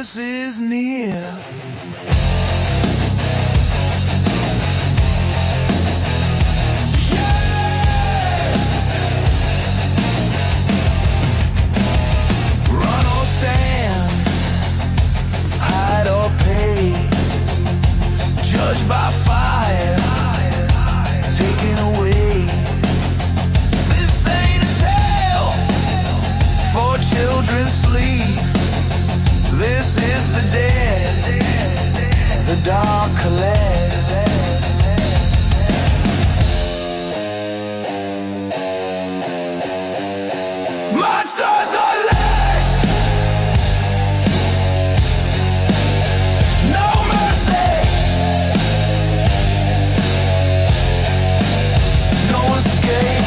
Krampus is near. Run or stand, hide or pay, judged by fire, taken away. This ain't a tale for children's sleep. This is the dead, the dark collects. Monsters unleashed, no mercy, no escape.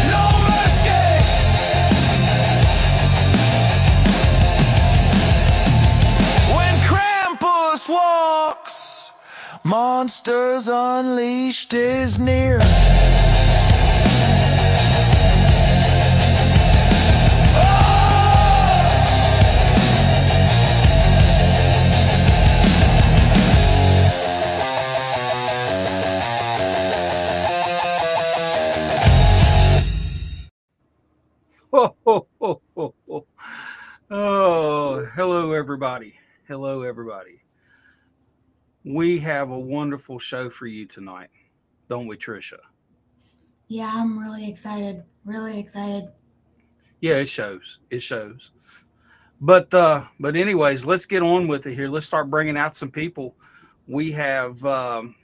No mercy. When Krampus walks, Monsters Unleashed is near. Ho, ho, ho, ho, ho. Oh, hello, everybody. Hello, everybody. We have a wonderful show for you tonight, don't we, Trisha? Yeah, I'm really excited. Really excited. Yeah, it shows. It shows. But anyways, let's get on with it here. Let's start bringing out some people. We have the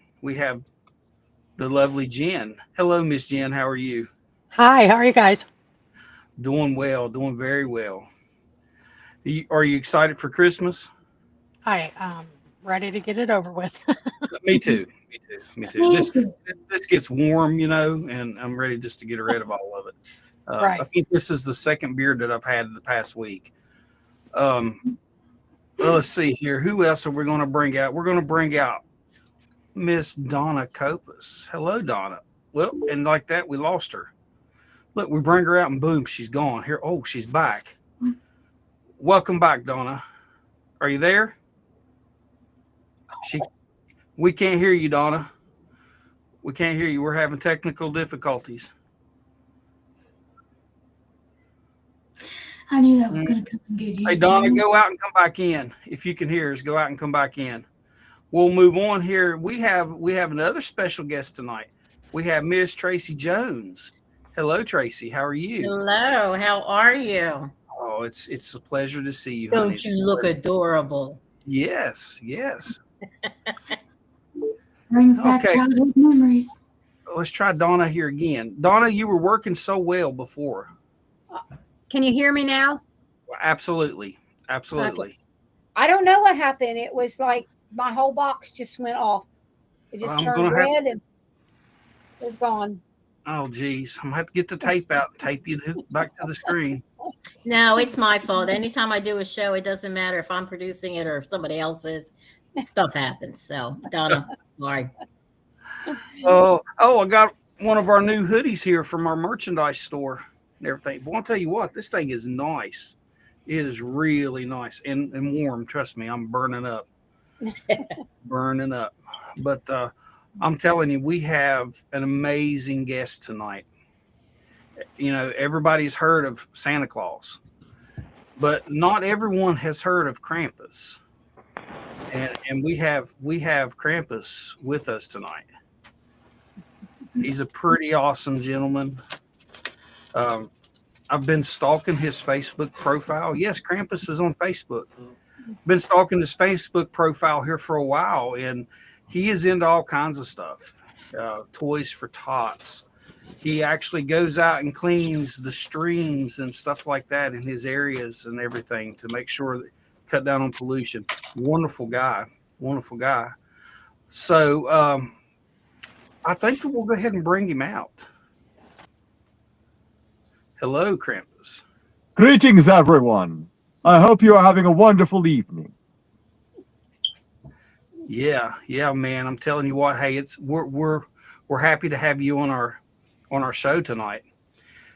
lovely Jen. Hello, Miss Jen. How are you? Hi, how are you guys? Doing well. Doing very well. Are you excited for Christmas? Hi, ready to get it over with. Me too. Me too. Me too. This gets warm, and I'm ready just to get rid of all of it. Right. I think this is the second beer that I've had in the past week. Well, let's see here. Who else are we going to bring out? We're going to bring out Miss Donna Copus. Hello, Donna. Well, and like that, we lost her. Look, we bring her out and boom, she's gone. Here, oh, she's back. Welcome back, Donna. Are you there? We can't hear you, Donna. We can't hear you. We're having technical difficulties. I knew that was going to come and get you. Hey, Donna, go out and come back in. If you can hear us, go out and come back in. We'll move on here. We have another special guest tonight. We have Miss Tracy Jones. Hello, Tracy. How are you? Hello. How are you? Oh, it's a pleasure to see you, Don't honey. you look adorable? Yes, yes. Brings back childhood memories. Let's try Donna here again. Donna, you were working so well before. Can you hear me now? Absolutely. Absolutely. Okay. I don't know what happened. It was like my whole box just went off. It just turned red and it was gone. Oh, geez. I'm going to have to get the tape out and tape you back to the screen. No, it's my fault. Anytime I do a show, it doesn't matter if I'm producing it or if somebody else is. Stuff happens. So, Donna, sorry. Oh, I got one of our new hoodies here from our merchandise store and everything. But I'll tell you what, this thing is nice. It is really nice and warm. Trust me, I'm burning up. Burning up. But I'm telling you, we have an amazing guest tonight. Everybody's heard of Santa Claus, but not everyone has heard of Krampus. And we have Krampus with us tonight. He's a pretty awesome gentleman. I've been stalking his Facebook profile. Yes, Krampus is on Facebook. Been stalking his Facebook profile here for a while, and he is into all kinds of stuff. Toys for tots. He actually goes out and cleans the streams and stuff like that in his areas and everything to make sure that cut down on pollution. Wonderful guy. So I think that we'll go ahead and bring him out. Hello, Krampus. Greetings, everyone. I hope you are having a wonderful evening. Yeah, man. I'm telling you what. Hey, we're happy to have you on our show tonight.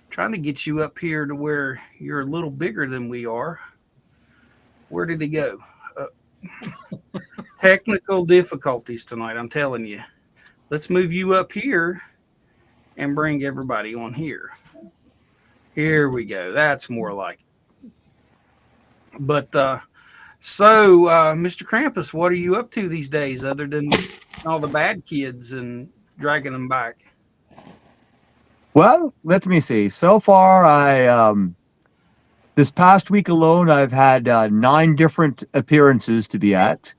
Trying to get you up here to where you're a little bigger than we are. Where did he go? Uh, Technical difficulties tonight. I'm telling you. Let's move you up here and bring everybody on here. Here we go. That's more like it. But Mr. Krampus, what are you up to these days other than all the bad kids and dragging them back? Well, let me see. So far, this past week alone, I've had 9 different appearances to be at.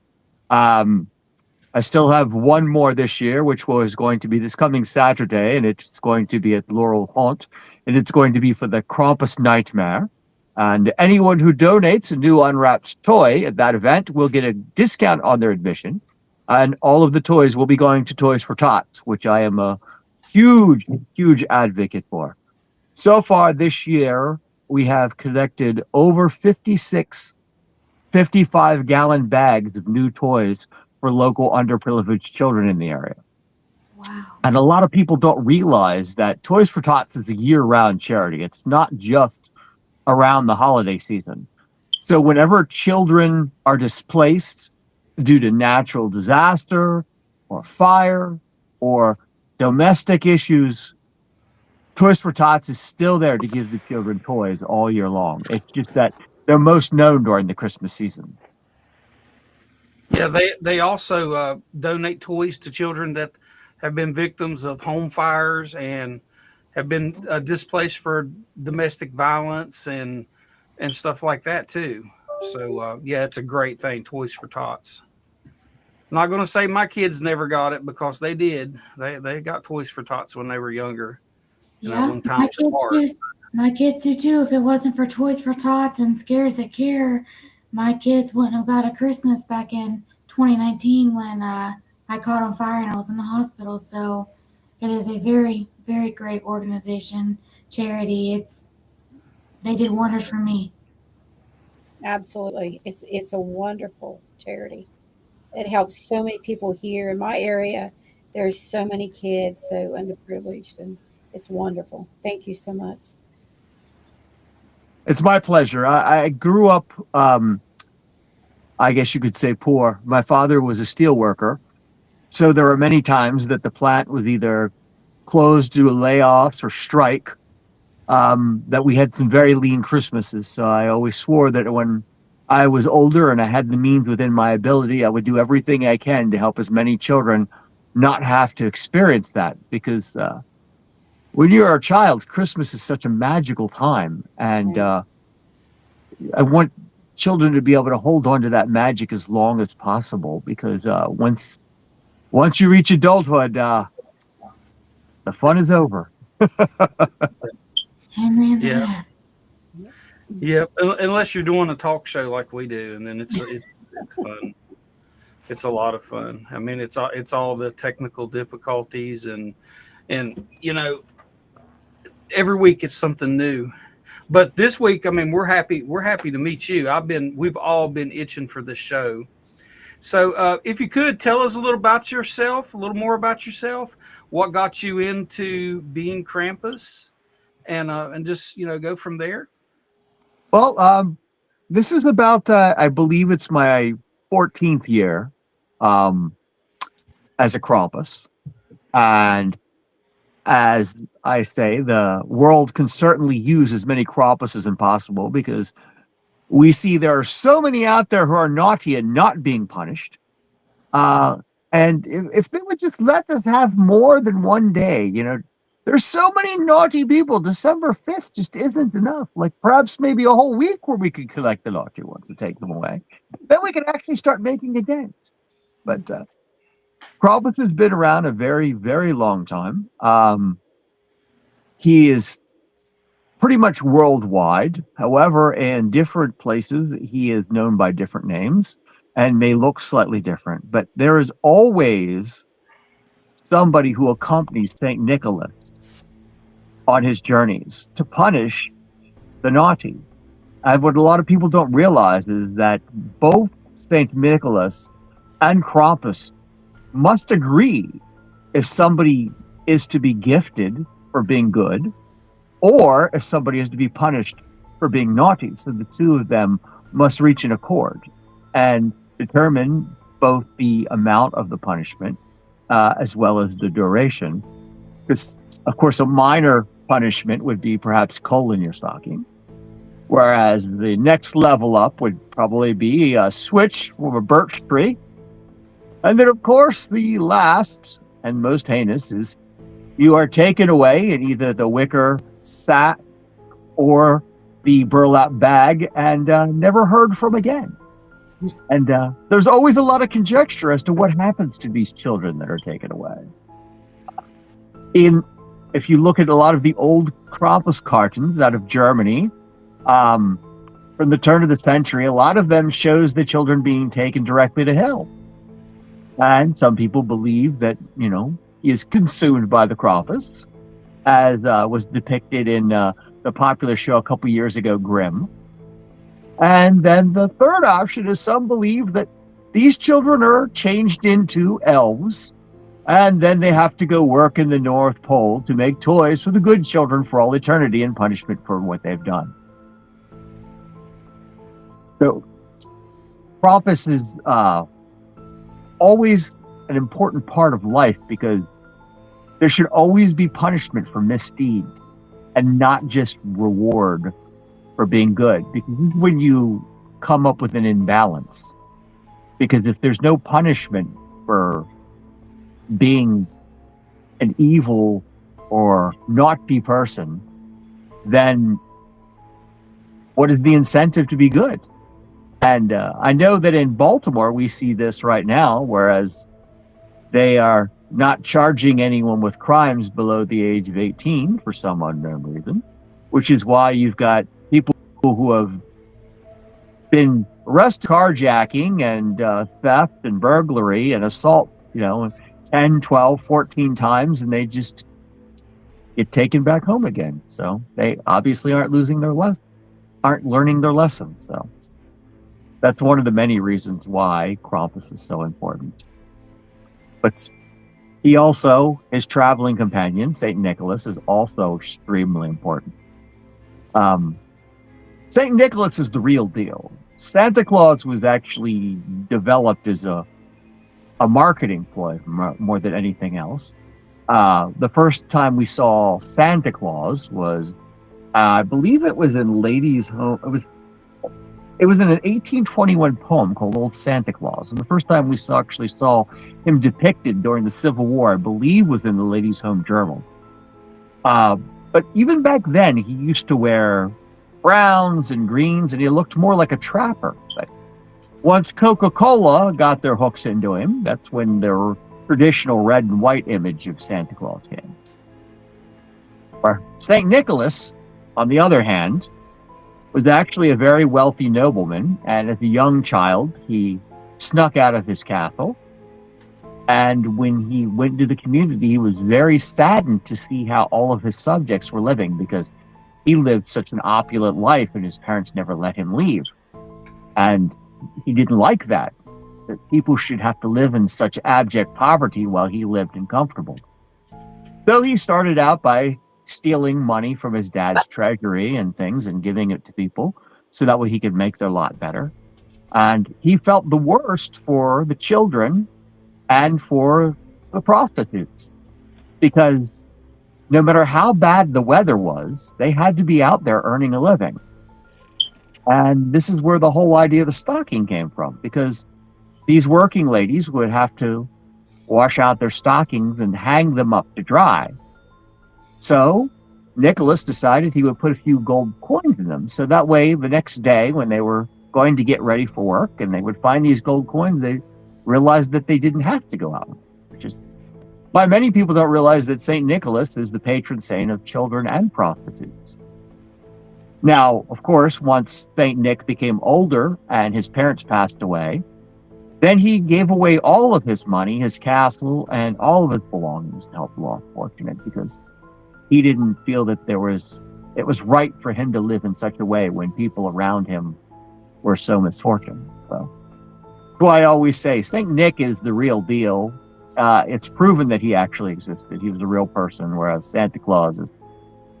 I still have one more this year, which was going to be this coming Saturday, and it's going to be at Laurel Haunt, and it's going to be for the Krampus Nightmare. And anyone who donates a new unwrapped toy at that event will get a discount on their admission. And all of the toys will be going to Toys for Tots, which I am a huge, huge advocate for. So far this year, we have collected over 56 55-gallon bags of new toys for local underprivileged children in the area. Wow. And a lot of people don't realize that Toys for Tots is a year-round charity. It's not just around the holiday season. So whenever children are displaced due to natural disaster or fire or domestic issues, Toys for Tots is still there to give the children toys all year long. It's just that they're most known during the Christmas season. Yeah, they also donate toys to children that have been victims of home fires and have been displaced for domestic violence and stuff like that too. So yeah, it's a great thing. Toys for Tots. I'm not going to say my kids never got it because they did. They got Toys for Tots when they were younger. Yeah, when times were hard. My kids do too. If it wasn't for Toys for Tots and Scares That Care, my kids wouldn't have got a Christmas back in 2019 when I caught on fire and I was in the hospital. So it is a very, very great organization, charity. They did wonders for me. Absolutely. It's a wonderful charity. It helps so many people here in my area. There's so many kids so underprivileged, and it's wonderful. Thank you so much. It's my pleasure. I grew up, I guess you could say, poor. My father was a steel worker. So there were many times that the plant was either closed due to layoffs or strike, that we had some very lean Christmases. So I always swore that when I was older and I had the means within my ability, I would do everything I can to help as many children not have to experience that. Because when you're a child, Christmas is such a magical time. And I want children to be able to hold on to that magic as long as possible. Because once you reach adulthood, the fun is over. Amen to Yeah. that. Yep. Unless you're doing a talk show like we do, and then it's fun. It's a lot of fun. I mean, it's all the technical difficulties and every week it's something new. But this week, I mean, we're happy to meet you. We've all been itching for this show. So if you could tell us a little more about yourself, what got you into being Krampus, and just go from there. Well, this is about, I believe it's my 14th year as a Krampus. And as I say, the world can certainly use as many Krampuses as possible, because we see there are so many out there who are naughty and not being punished. And if they would just let us have more than one day, there's so many naughty people. December 5th just isn't enough. Like perhaps maybe a whole week where we could collect the naughty ones and take them away. Then we can actually start making a dent. But Krampus has been around a very, very long time. He is pretty much worldwide. However, in different places, he is known by different names and may look slightly different. But there is always somebody who accompanies St. Nicholas on his journeys to punish the naughty. And what a lot of people don't realize is that both St. Nicholas and Krampus must agree if somebody is to be gifted for being good or if somebody is to be punished for being naughty. So the two of them must reach an accord and determine both the amount of the punishment as well as the duration. Because, of course, a minor punishment would be perhaps coal in your stocking, whereas the next level up would probably be a switch from a birch tree. And then, of course, the last and most heinous is you are taken away in either the wicker sack or the burlap bag and never heard from again. And there's always a lot of conjecture as to what happens to these children that are taken away. If you look at a lot of the old Krampus cartoons out of Germany, from the turn of the century, a lot of them shows the children being taken directly to hell. And some people believe that, he is consumed by the Krampus, as was depicted in the popular show a couple years ago, Grimm. And then the third option is some believe that these children are changed into elves, and then they have to go work in the North Pole to make toys for the good children for all eternity in punishment for what they've done. So, Krampus is always an important part of life because there should always be punishment for misdeeds and not just reward for being good. Because when you come up with an imbalance, because if there's no punishment for being an evil or naughty person, then what is the incentive to be good? And I know that in Baltimore, we see this right now, whereas they are not charging anyone with crimes below the age of 18 for some unknown reason, which is why you've got people who have been arrested carjacking and theft and burglary and assault, 10, 12, 14 times, and they just get taken back home again. So they obviously aren't learning their lesson. So that's one of the many reasons why Krampus is so important. But he also, his traveling companion, St. Nicholas, is also extremely important. St. Nicholas is the real deal. Santa Claus was actually developed as a marketing ploy more than anything else. The first time we saw Santa Claus was, I believe it was in Ladies' Home. It was in an 1821 poem called Old Santa Claus. And the first time we actually saw him depicted during the Civil War, I believe, was in the Ladies' Home Journal. But even back then, he used to wear browns and greens, and he looked more like a trapper. But once Coca-Cola got their hooks into him, that's when their traditional red and white image of Santa Claus came. St. Nicholas, on the other hand, was actually a very wealthy nobleman, and as a young child, he snuck out of his castle. And when he went to the community, he was very saddened to see how all of his subjects were living, because he lived such an opulent life and his parents never let him leave. And he didn't like that people should have to live in such abject poverty while he lived in comfortable. So he started out by stealing money from his dad's treasury and things and giving it to people so that way he could make their lot better. And he felt the worst for the children and for the prostitutes, because no matter how bad the weather was, they had to be out there earning a living. And this is where the whole idea of the stocking came from, because these working ladies would have to wash out their stockings and hang them up to dry. So Nicholas decided he would put a few gold coins in them. So that way, the next day when they were going to get ready for work and they would find these gold coins, they realized that they didn't have to go out, which is why many people don't realize that St. Nicholas is the patron saint of children and prostitutes. Now, of course, once St. Nick became older and his parents passed away, then he gave away all of his money, his castle, and all of his belongings to help the less fortunate, because he didn't feel that it was right for him to live in such a way when people around him were so misfortunate. So why I always say Saint Nick is the real deal. It's proven that he actually existed. He was a real person, whereas Santa Claus is,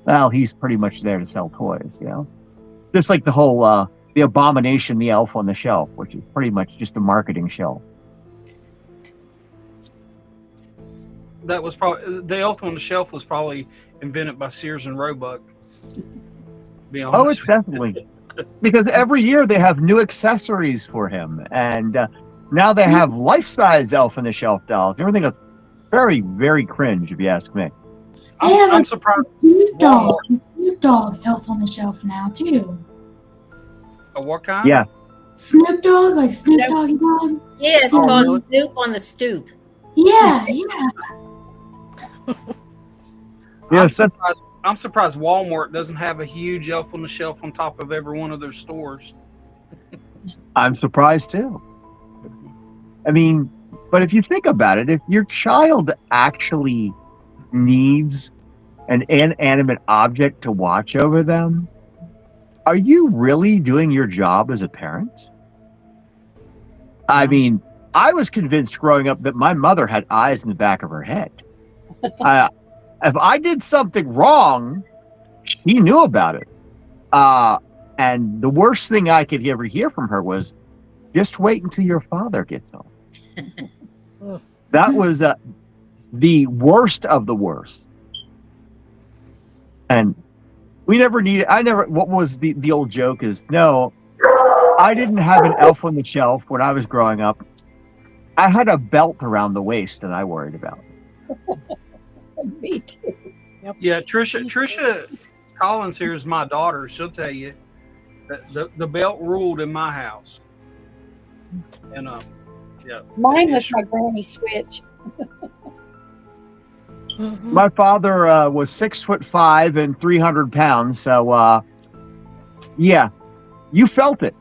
well, he's pretty much there to sell toys, you know? Just like the whole, the abomination, the elf on the shelf, which is pretty much just a marketing shelf. That was probably the elf on the shelf was probably invented by Sears and Roebuck. To be honest. Oh, it's definitely. Because every year they have new accessories for him. And now they have life-size elf on the shelf dolls. Everything is very, very cringe, if you ask me. I'm surprised. Snoop Dogg elf on the shelf now too. What kind? Yeah. Snoop Dogg, like Snoop Doggy Dogg. Yeah, it's Oh, called really? Snoop on the Stoop. Yeah. Yes, I'm surprised Walmart doesn't have a huge elf on the shelf on top of every one of their stores. I'm surprised too. I mean, but if you think about it, if your child actually needs an inanimate object to watch over them, are you really doing your job as a parent? I mean, I was convinced growing up that my mother had eyes in the back of her head. If I did something wrong, she knew about it. And the worst thing I could ever hear from her was, just wait until your father gets home. That was the worst of the worst. And we never needed, what was the old joke is, no, I didn't have an elf on the shelf when I was growing up. I had a belt around the waist that I worried about. Me too. Yeah, Trisha Collins here is my daughter. She'll tell you that the belt ruled in my house. And yeah. Mine was my granny switch. My father was 6'5" and 300 pounds. So, yeah, you felt it.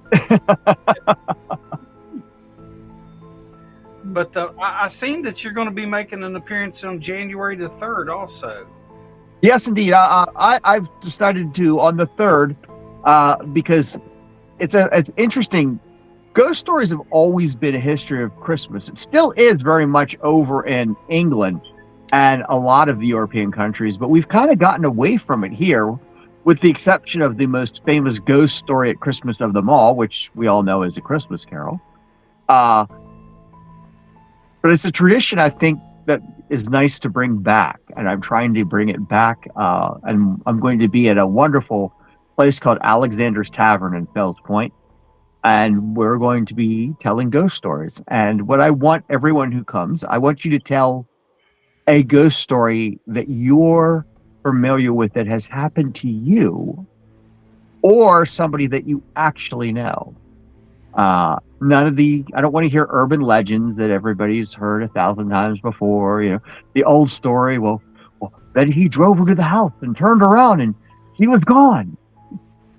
But I seen that you're going to be making an appearance on January the 3rd also. Yes, indeed. I've decided to on the 3rd because it's interesting. Ghost stories have always been a history of Christmas. It still is very much over in England and a lot of the European countries, but we've kind of gotten away from it here, with the exception of the most famous ghost story at Christmas of them all, which we all know is A Christmas Carol. But it's a tradition, I think, that is nice to bring back, and I'm trying to bring it back. And I'm going to be at a wonderful place called Alexander's Tavern in Fells Point, and we're going to be telling ghost stories. And what I want everyone who comes, I want you to tell a ghost story that you're familiar with that has happened to you, or somebody that you actually know. I don't want to hear urban legends that everybody's heard 1,000 times before. You know, the old story. Well, then he drove her to the house and turned around and he was gone.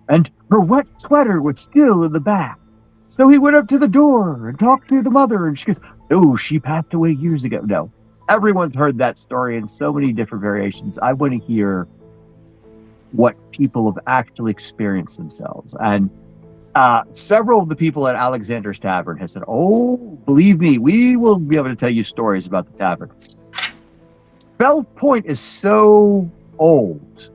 And her wet sweater was still in the back. So he went up to the door and talked to the mother, and she goes, "Oh, she passed away years ago." No, everyone's heard that story in so many different variations. I want to hear what people have actually experienced themselves. And several of the people at Alexander's Tavern have said, "Oh, believe me, we will be able to tell you stories about the tavern." Fells Point is so old,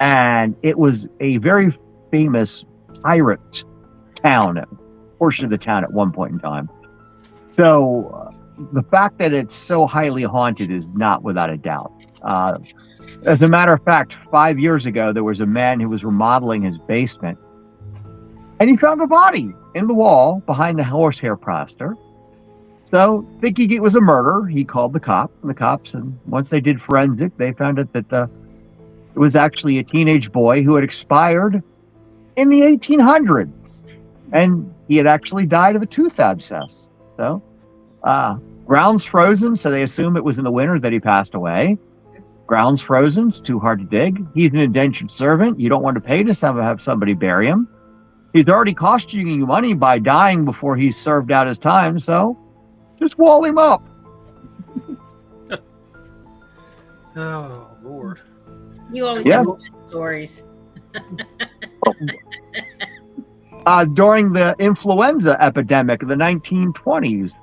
and it was a very famous pirate town, a portion of the town at one point in time. So the fact that it's so highly haunted is not without a doubt. As a matter of fact, 5 years ago, there was a man who was remodeling his basement, and he found a body in the wall behind the horsehair plaster. So, thinking it was a murder, he called the cops. And once they did forensic, they found out that it was actually a teenage boy who had expired in the 1800s. And he had actually died of a tooth abscess. So, ground's frozen, so they assume it was in the winter that he passed away. Ground's frozen, it's too hard to dig. He's an indentured servant. You don't want to pay to have somebody bury him. He's already costing you money by dying before he's served out his time, so just wall him up. Oh, Lord. You always Yeah. have good stories. During the influenza epidemic of the 1920s,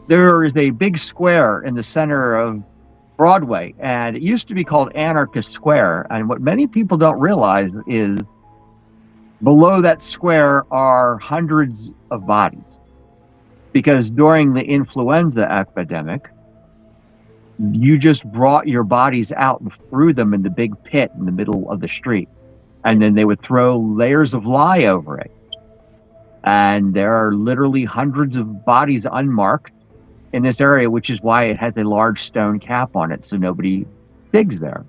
there is a big square in the center of Broadway, and it used to be called Anarchist Square. And what many people don't realize is below that square are hundreds of bodies. Because during the influenza epidemic, you just brought your bodies out and threw them in the big pit in the middle of the street. And then they would throw layers of lye over it. And there are literally hundreds of bodies unmarked in this area, which is why it has a large stone cap on it, so nobody digs there.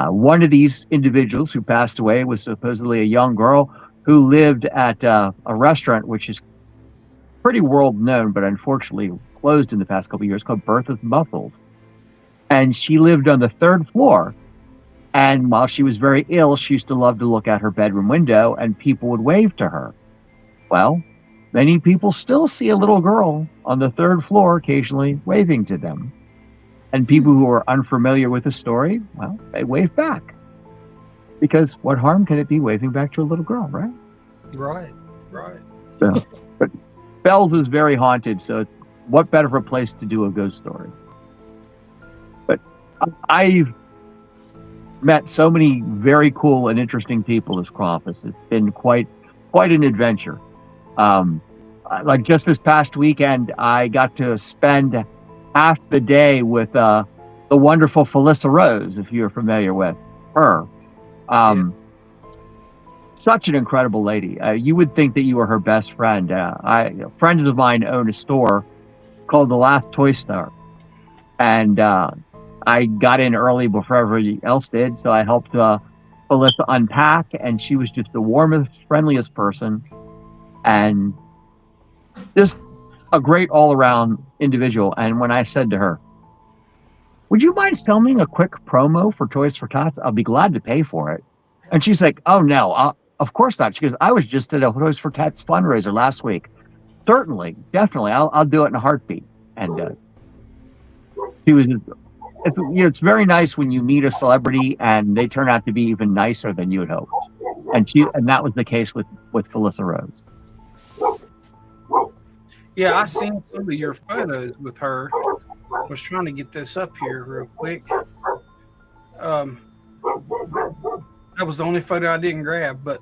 One of these individuals who passed away was supposedly a young girl who lived at a restaurant which is pretty world known, but unfortunately closed in the past couple of years, called Bertha's Muffles. And she lived on the 3rd floor. And while she was very ill, she used to love to look out her bedroom window, and people would wave to her. Well, many people still see a little girl on the 3rd floor occasionally waving to them. And people who are unfamiliar with the story, well, they wave back. Because what harm can it be waving back to a little girl, right? Right. So, but Fells is very haunted, so what better of a place to do a ghost story? But I've met so many very cool and interesting people as Krampus. It's been quite an adventure. Like just this past weekend, I got to spend half the day with the wonderful Felissa Rose, if you're familiar with her. Such an incredible lady. You would think that you were her best friend. Friends of mine own a store called the Last Toy Store. And I got in early before everybody else did, so I helped Felissa unpack, and she was just the warmest, friendliest person, and just a great all-around individual. And when I said to her, "Would you mind filming a quick promo for Toys for Tots? I'll be glad to pay for it." And she's like, "Oh no, of course not." She goes, "I was just at a Toys for Tots fundraiser last week. Certainly, definitely, I'll do it in a heartbeat." And she was. It's very nice when you meet a celebrity and they turn out to be even nicer than you had hoped. And that was the case with Felissa Rose. Yeah, I seen some of your photos with her. I was trying to get this up here real quick. That was the only photo I didn't grab, but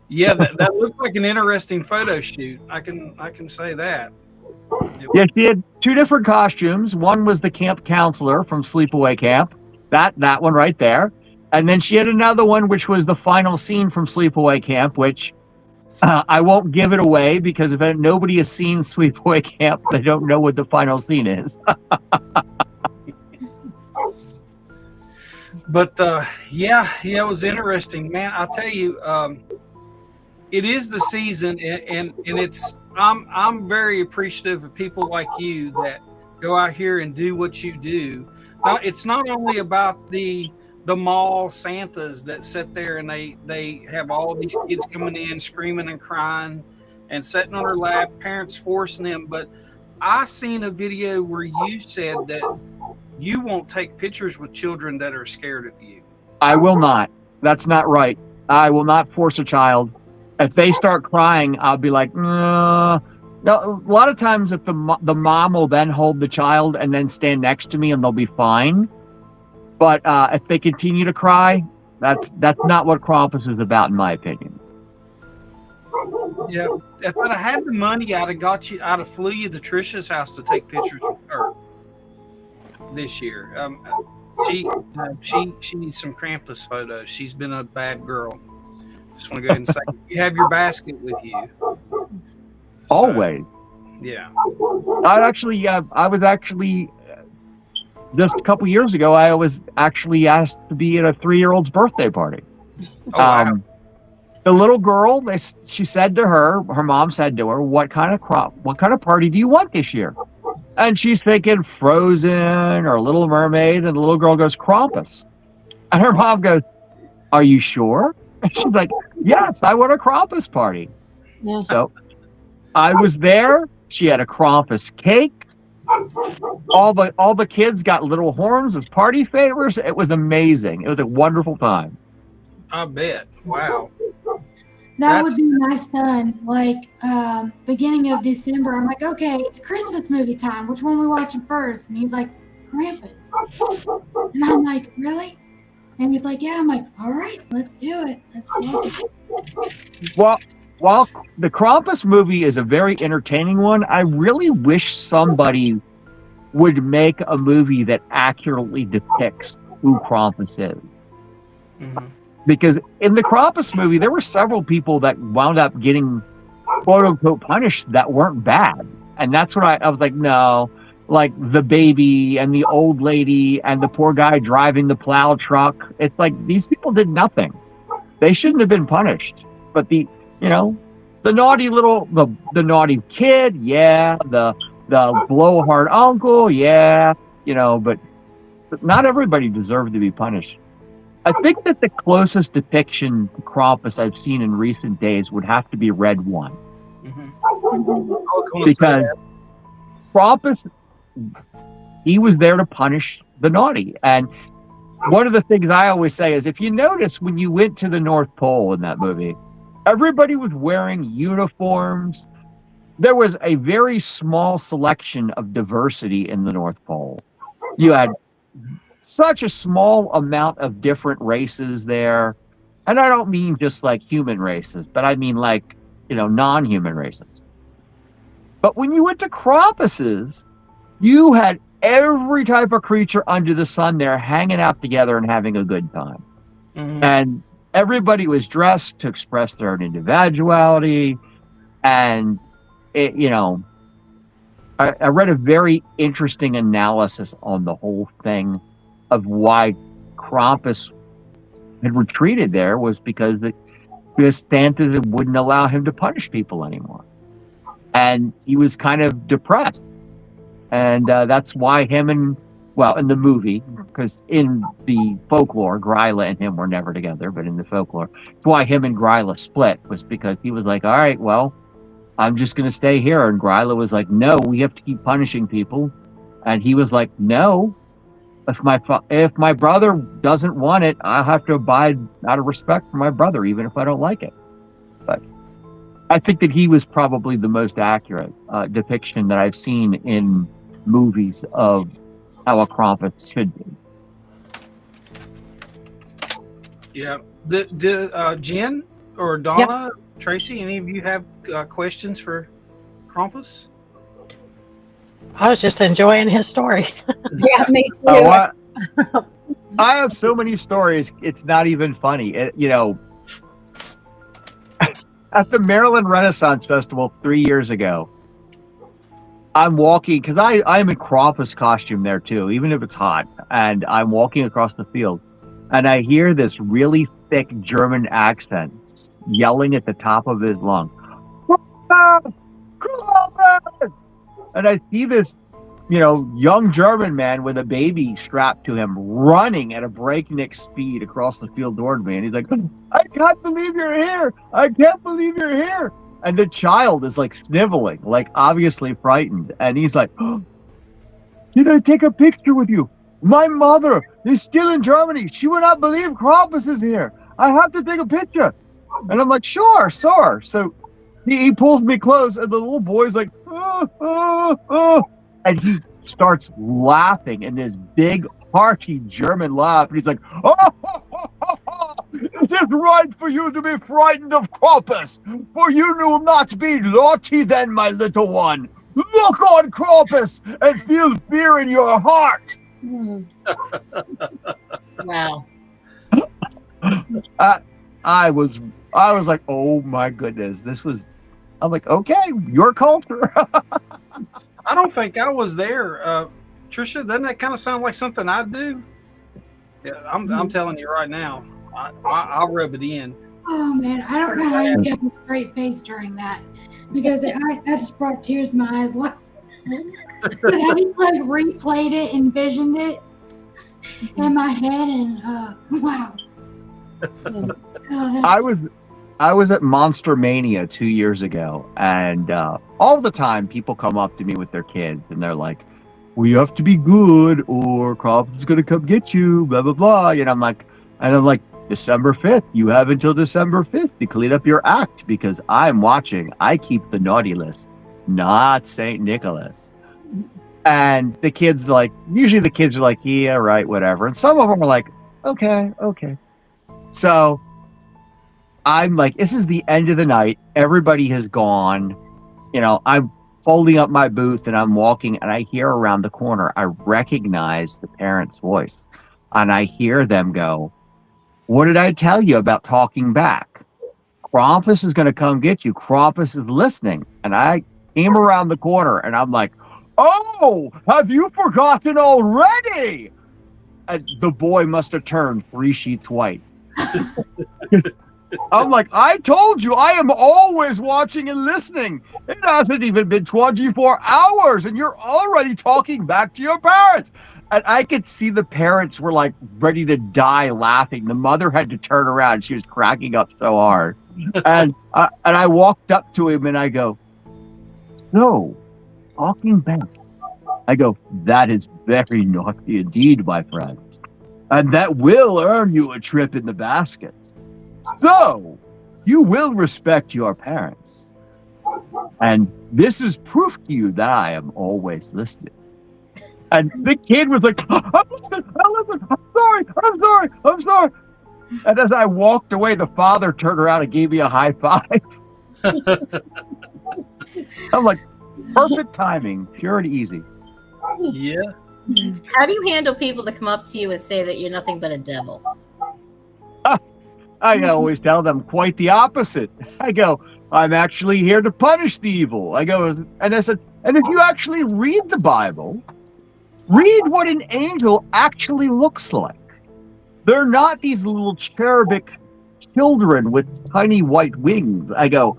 yeah, that looked like an interesting photo shoot. I can say that. Yeah, she had 2 different costumes. One was the camp counselor from Sleepaway Camp, that one right there, and then she had another one which was the final scene from Sleepaway Camp, which I won't give it away because if nobody has seen Sleepaway Camp, they don't know what the final scene is. But yeah, it was interesting, man. I'll tell you, it is the season, and it's. I'm very appreciative of people like you that go out here and do what you do. Now, it's not only about the mall Santas that sit there and they have all these kids coming in screaming and crying and sitting on their lap, parents forcing them. But I seen a video where you said that you won't take pictures with children that are scared of you. I will not. That's not right. I will not force a child. If they start crying, I'll be like, no. A lot of times, if the mom will then hold the child and then stand next to me, and they'll be fine. But if they continue to cry, that's not what Krampus is about, in my opinion. Yeah, if I had the money, I'd have flew you to Trisha's house to take pictures with her this year. She needs some Krampus photos. She's been a bad girl. Just want to go ahead and say, you have your basket with you. Always. Yeah. I was actually just a couple years ago, I was actually asked to be at a 3-year-old's birthday party. Oh, wow. The little girl, she said to her mom said to her, what kind of party do you want this year? And she's thinking Frozen or Little Mermaid, and the little girl goes, Krampus. And her mom goes, are you sure? And she's like, yes, I want a Krampus party. Yeah. So I was there. She had a Krampus cake. All the kids got little horns as party favors. It was amazing. It was a wonderful time. I bet. Wow. That That's would be my son. Like beginning of December, I'm like, okay, it's Christmas movie time. Which one we watching first? And he's like, Krampus. And I'm like, really? And he's like, yeah. I'm like, all right, let's do it. Let's watch it. Well, while the Krampus movie is a very entertaining one, I really wish somebody would make a movie that accurately depicts who Krampus is. Mhm. Because in the Krampus movie, there were several people that wound up getting quote unquote punished that weren't bad. And that's what I was like, no, like the baby and the old lady and the poor guy driving the plow truck. It's like these people did nothing. They shouldn't have been punished. But the naughty little the naughty kid, yeah, the blowhard uncle, yeah, but not everybody deserved to be punished. I think that the closest depiction to Krampus I've seen in recent days would have to be Red One. Mhm. I was going to say Because that. Krampus, he was there to punish the naughty. And one of the things I always say is if you notice when you went to the North Pole in that movie, everybody was wearing uniforms. There was a very small selection of diversity in the North Pole. You had such a small amount of different races there. And I don't mean just like human races, but I mean like, non-human races. But when you went to Krampus's, you had every type of creature under the sun there hanging out together and having a good time. Mhm. And everybody was dressed to express their own individuality. And, I read a very interesting analysis on the whole thing of why Krampus had retreated there was because Santa wouldn't allow him to punish people anymore. And he was kind of depressed. And that's why in the movie, because in the folklore, Gryla and him were never together, but in the folklore, it's why him and Gryla split, was because he was like, all right, well, I'm just going to stay here. And Gryla was like, no, we have to keep punishing people. And he was like, no, if my brother doesn't want it, I'll have to abide out of respect for my brother, even if I don't like it. But I think that he was probably the most accurate depiction that I've seen in movies of how a Krampus should be. Yeah. Jen or Donna, Tracy, any of you have questions for Krampus? I was just enjoying his stories. Yeah, me too. I have so many stories. It's not even funny. At the Maryland Renaissance Festival 3 years ago, I'm walking because I'm in Krampus costume there too, even if it's hot. And I'm walking across the field, and I hear this really thick German accent yelling at the top of his lungs, Krampus! And I see this, young German man with a baby strapped to him running at a breakneck speed across the field toward me. And he's like, I can't believe you're here. I can't believe you're here. And the child is like sniveling, like obviously frightened. And he's like, did I take a picture with you? My mother is still in Germany. She will not believe Krampus is here. I have to take a picture. And I'm like, sure. So he pulls me close, and the little boy's like, and he starts laughing in this big, hearty German laugh. And he's like, it is right for you to be frightened of Krampus, for you will not be naughty then, my little one. Look on Krampus and feel fear in your heart. Wow. I was like, oh my goodness, I'm like, okay, your culture. I don't think I was there. Trisha, doesn't that kind of sound like something I'd do? Yeah, I'm telling you right now, I'll rub it in. Oh man, I don't know how you kept a straight face during that, because I just brought tears to my eyes. Like, I just like replayed it, envisioned it in my head, and wow. I was at Monster Mania 2 years ago, and all the time people come up to me with their kids, and they're like, "We have to be good, or Krampus is gonna come get you." Blah blah blah. And I'm like, December 5th, you have until December 5th to clean up your act because I'm watching. I keep the naughty list, not St. Nicholas. And the kids usually the kids are like, yeah, right, whatever. And some of them are like, okay. So I'm like, this is the end of the night. Everybody has gone. I'm folding up my booth and I'm walking and I hear around the corner, I recognize the parent's voice and I hear them go, what did I tell you about talking back? Krampus is going to come get you. Krampus is listening. And I came around the corner and I'm like, oh, have you forgotten already? And the boy must have turned 3 sheets white. I'm like, I told you, I am always watching and listening. It hasn't even been 24 hours and you're already talking back to your parents. And I could see the parents were like ready to die laughing. The mother had to turn around. She was cracking up so hard. And I walked up to him and I go, no, talking back. I go, that is very naughty indeed, my friend. And that will earn you a trip in the basket. So, you will respect your parents. And this is proof to you that I am always listening. And the kid was like, listen, I'm sorry. And as I walked away, the father turned around and gave me a high five. I'm like, perfect timing, pure and easy. Yeah. How do you handle people that come up to you and say that you're nothing but a devil? I always tell them quite the opposite. I go, I'm actually here to punish the evil. I go, and I said, and if you actually read the Bible, read what an angel actually looks like. They're not these little cherubic children with tiny white wings. I go,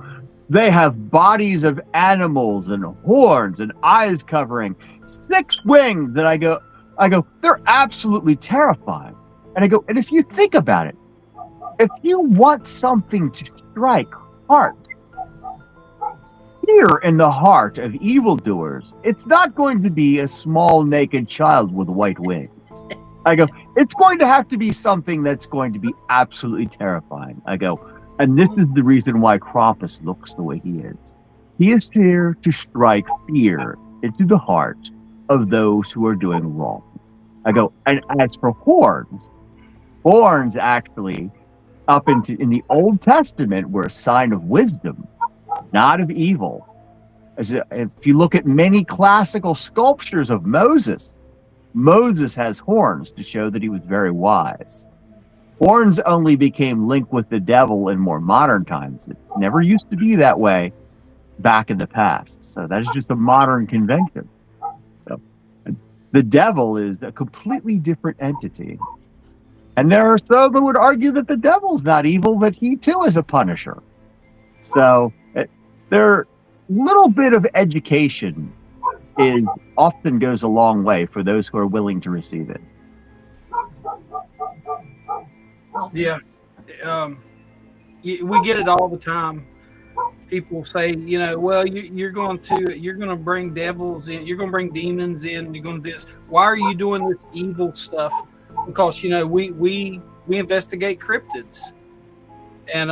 they have bodies of animals and horns and eyes covering 6 wings. And I go, they're absolutely terrifying. And I go, and if you think about it, if you want something to strike heart, fear in the heart of evildoers, it's not going to be a small naked child with white wings. I go, it's going to have to be something that's going to be absolutely terrifying. I go, and this is the reason why Krampus looks the way he is. He is here to strike fear into the heart of those who are doing wrong. I go, and as for horns actually, in the Old Testament, were a sign of wisdom, not of evil. If you look at many classical sculptures of Moses has horns to show that he was very wise. Horns only became linked with the devil in more modern times. It never used to be that way back in the past. So that is just a modern convention. So the devil is a completely different entity. And there are some who would argue that the devil's not evil, but he too is a punisher. So their little bit of education often goes a long way for those who are willing to receive it. Yeah. We get it all the time. People say, well, you're going to bring devils in, you're going to bring demons in, you're going to do this. Why are you doing this evil stuff? Because we investigate cryptids, and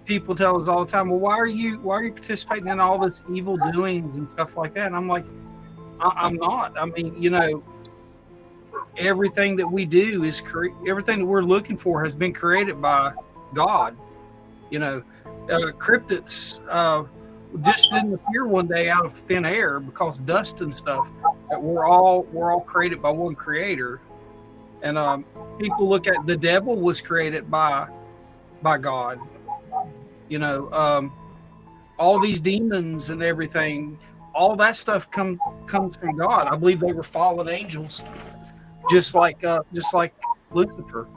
people tell us all the time, well, why are you participating in all this evil doings and stuff like that? And I'm like, I'm not. I mean, everything that we do is everything that we're looking for has been created by God. Cryptids just didn't appear one day out of thin air because dust and stuff. That we're all created by one creator. And people look at the devil was created by God. All these demons and everything, all that stuff comes from God. I believe they were fallen angels, just like Lucifer.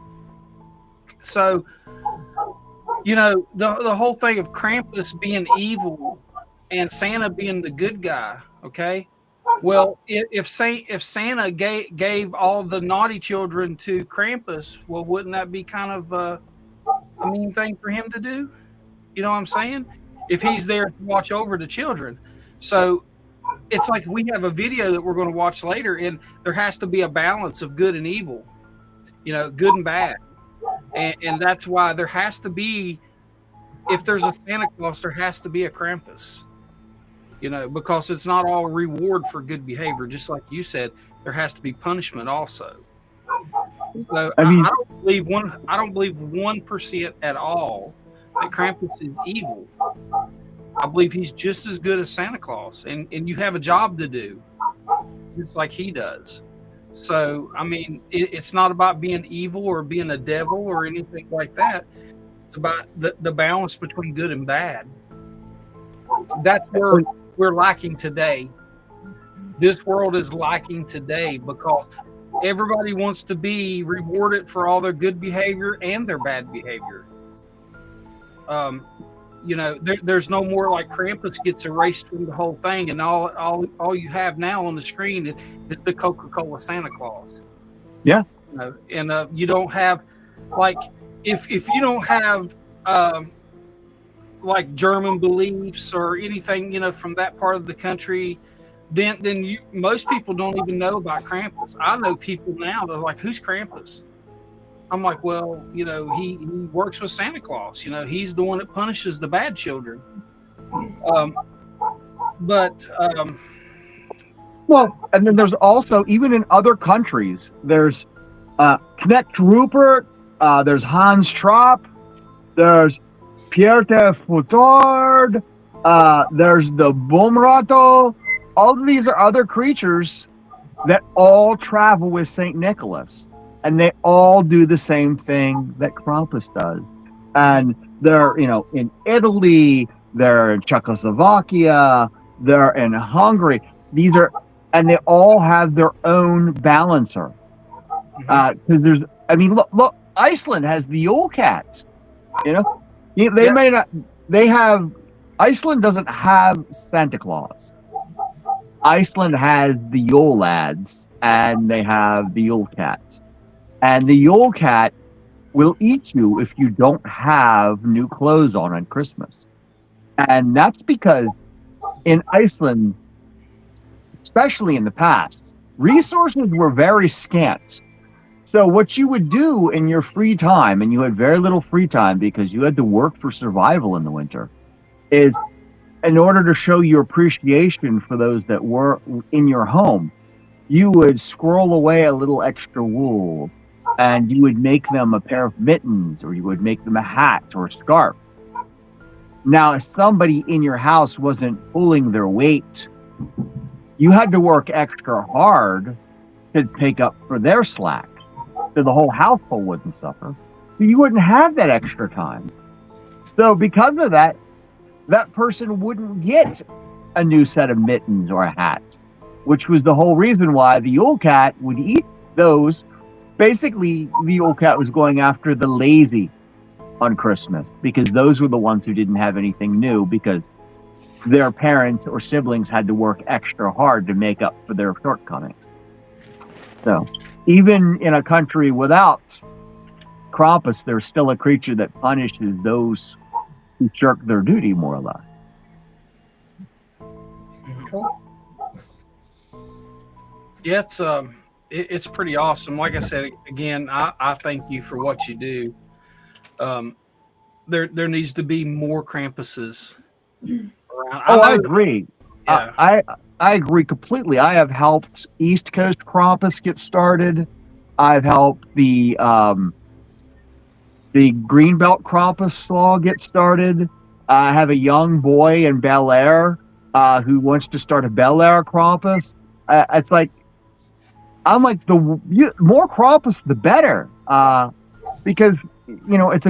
So, the whole thing of Krampus being evil and Santa being the good guy. Okay. Well, if Santa gave all the naughty children to Krampus, well, wouldn't that be kind of a mean thing for him to do? You know what I'm saying? If he's there to watch over the children. So it's like we have a video that we're going to watch later, and there has to be a balance of good and evil, good and bad. and that's why there has to be, if there's a Santa Claus, there has to be a Krampus. Because it's not all reward for good behavior. Just like you said, there has to be punishment also. So I mean, I don't believe 1% at all that Krampus is evil. I believe he's just as good as Santa Claus, and you have a job to do, just like he does. So I mean, it's not about being evil or being a devil or anything like that. It's about the balance between good and bad. That's where we're lacking today. This world is lacking today because everybody wants to be rewarded for all their good behavior and their bad behavior. There's no more like Krampus gets erased from the whole thing, and all you have now on the screen is the Coca-Cola Santa Claus. Yeah. And you don't have, like, if you don't have like German beliefs or anything, from that part of the country, then most people don't even know about Krampus. I know people now that are like, who's Krampus? I'm like, well, he works with Santa Claus. He's the one that punishes the bad children. well, and then there's also, even in other countries, there's Knecht Rupert, there's Hans Trapp, there's Pierre de Foutard, there's the Boomrato. All of these are other creatures that all travel with St. Nicholas, and they all do the same thing that Krampus does. And they're, in Italy, they're in Czechoslovakia, they're in Hungary. And they all have their own balancer. Because look, Iceland has the Yule Cat. Iceland doesn't have Santa Claus. Iceland has the Yule Lads, and they have the Yule Cat. And the Yule Cat will eat you if you don't have new clothes on Christmas. And that's because in Iceland, especially in the past, resources were very scant. So what you would do in your free time, and you had very little free time because you had to work for survival in the winter, is in order to show your appreciation for those that were in your home, you would squirrel away a little extra wool, and you would make them a pair of mittens, or you would make them a hat or a scarf. Now, if somebody in your house wasn't pulling their weight, you had to work extra hard to take up for their slack, so the whole household wouldn't suffer. So you wouldn't have that extra time. So because of that, that person wouldn't get a new set of mittens or a hat, which was the whole reason why the Yule Cat would eat those. Basically, the Yule Cat was going after the lazy on Christmas, because those were the ones who didn't have anything new, because their parents or siblings had to work extra hard to make up for their shortcomings. So even in a country without Krampus, there's still a creature that punishes those who shirk their duty, more or less. Cool. Yeah, it's pretty awesome. Like I said, again, I thank you for what you do. There needs to be more Krampuses around. I agree. Yeah. I agree completely. I have helped East Coast Krampus get started. I've helped the Greenbelt Krampus Law get started. I have a young boy in Bel Air who wants to start a Bel Air Krampus. It's like, I'm like, the more Krampus, the better, because it's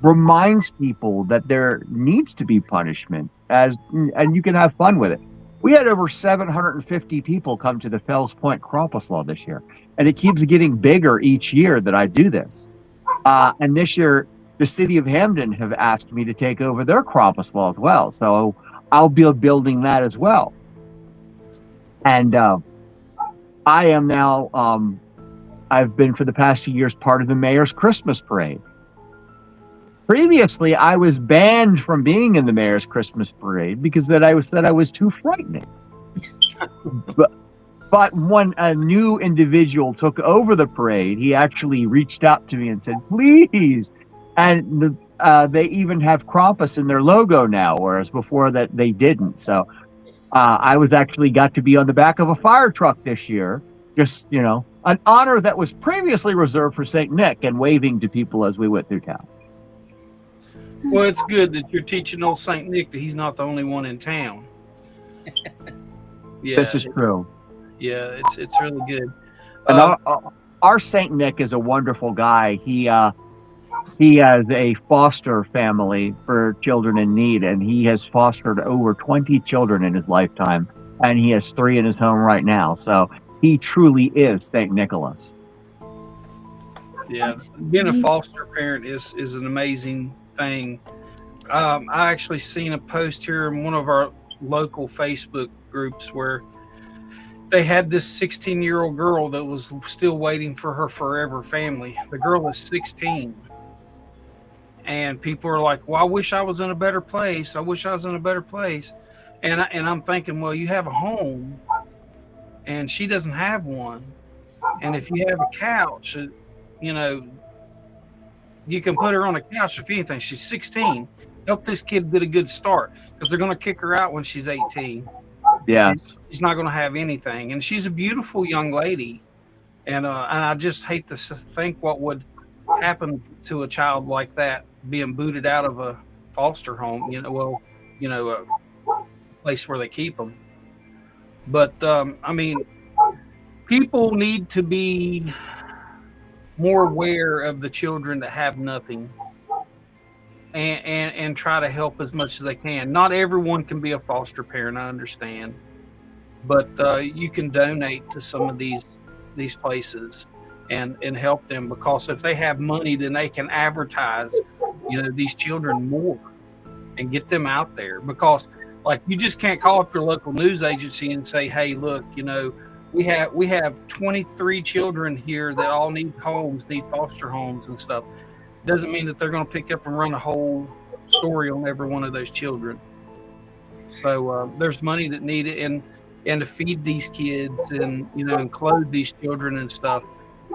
reminds people that there needs to be punishment, and you can have fun with it. We had over 750 people come to the Fells Point Krampus Law this year, and it keeps getting bigger each year that I do this. And this year, the city of Hamden have asked me to take over their Krampus Law as well, so I'll be building that as well. And I am now, I've been for the past 2 years part of the Mayor's Christmas Parade. Previously, I was banned from being in the Mayor's Christmas Parade because I said I was too frightening. But when a new individual took over the parade, he actually reached out to me and said, "Please." And they even have Krampus in their logo now, whereas before that they didn't. So I was actually got to be on the back of a fire truck this year. Just, an honor that was previously reserved for St. Nick, and waving to people as we went through town. Well, it's good that you're teaching old Saint Nick that he's not the only one in town. Yeah, This is true. yeah, it's really good. And our Saint Nick is a wonderful guy. He has a foster family for children in need, and he has fostered over 20 children in his lifetime, and he has 3 in his home right now. So he truly is Saint Nicholas. Yeah, being a foster parent is an amazing thing. I actually seen a post here in one of our local Facebook groups where they had this 16-year-old girl that was still waiting for her forever family. The girl is 16. And people are like, "Well, I wish I was in a better place. I wish I was in a better place." And I'm thinking, well, you have a home, and she doesn't have one. And if you have a couch, you can put her on a couch if anything. She's 16. Help this kid get a good start, because they're going to kick her out when she's 18. Yes. She's not going to have anything. And she's a beautiful young lady. And I just hate to think what would happen to a child like that being booted out of a foster home, a place where they keep them. But, people need to be more aware of the children that have nothing, and try to help as much as they can. Not everyone can be a foster parent, I understand, but you can donate to some of these places and help them, because if they have money, then they can advertise these children more and get them out there. Because like, you just can't call up your local news agency and say, "Hey, look, we have 23 children here that all need homes, need foster homes and stuff." Doesn't mean that they're going to pick up and run a whole story on every one of those children. So there's money that needed, and to feed these kids and and clothe these children and stuff.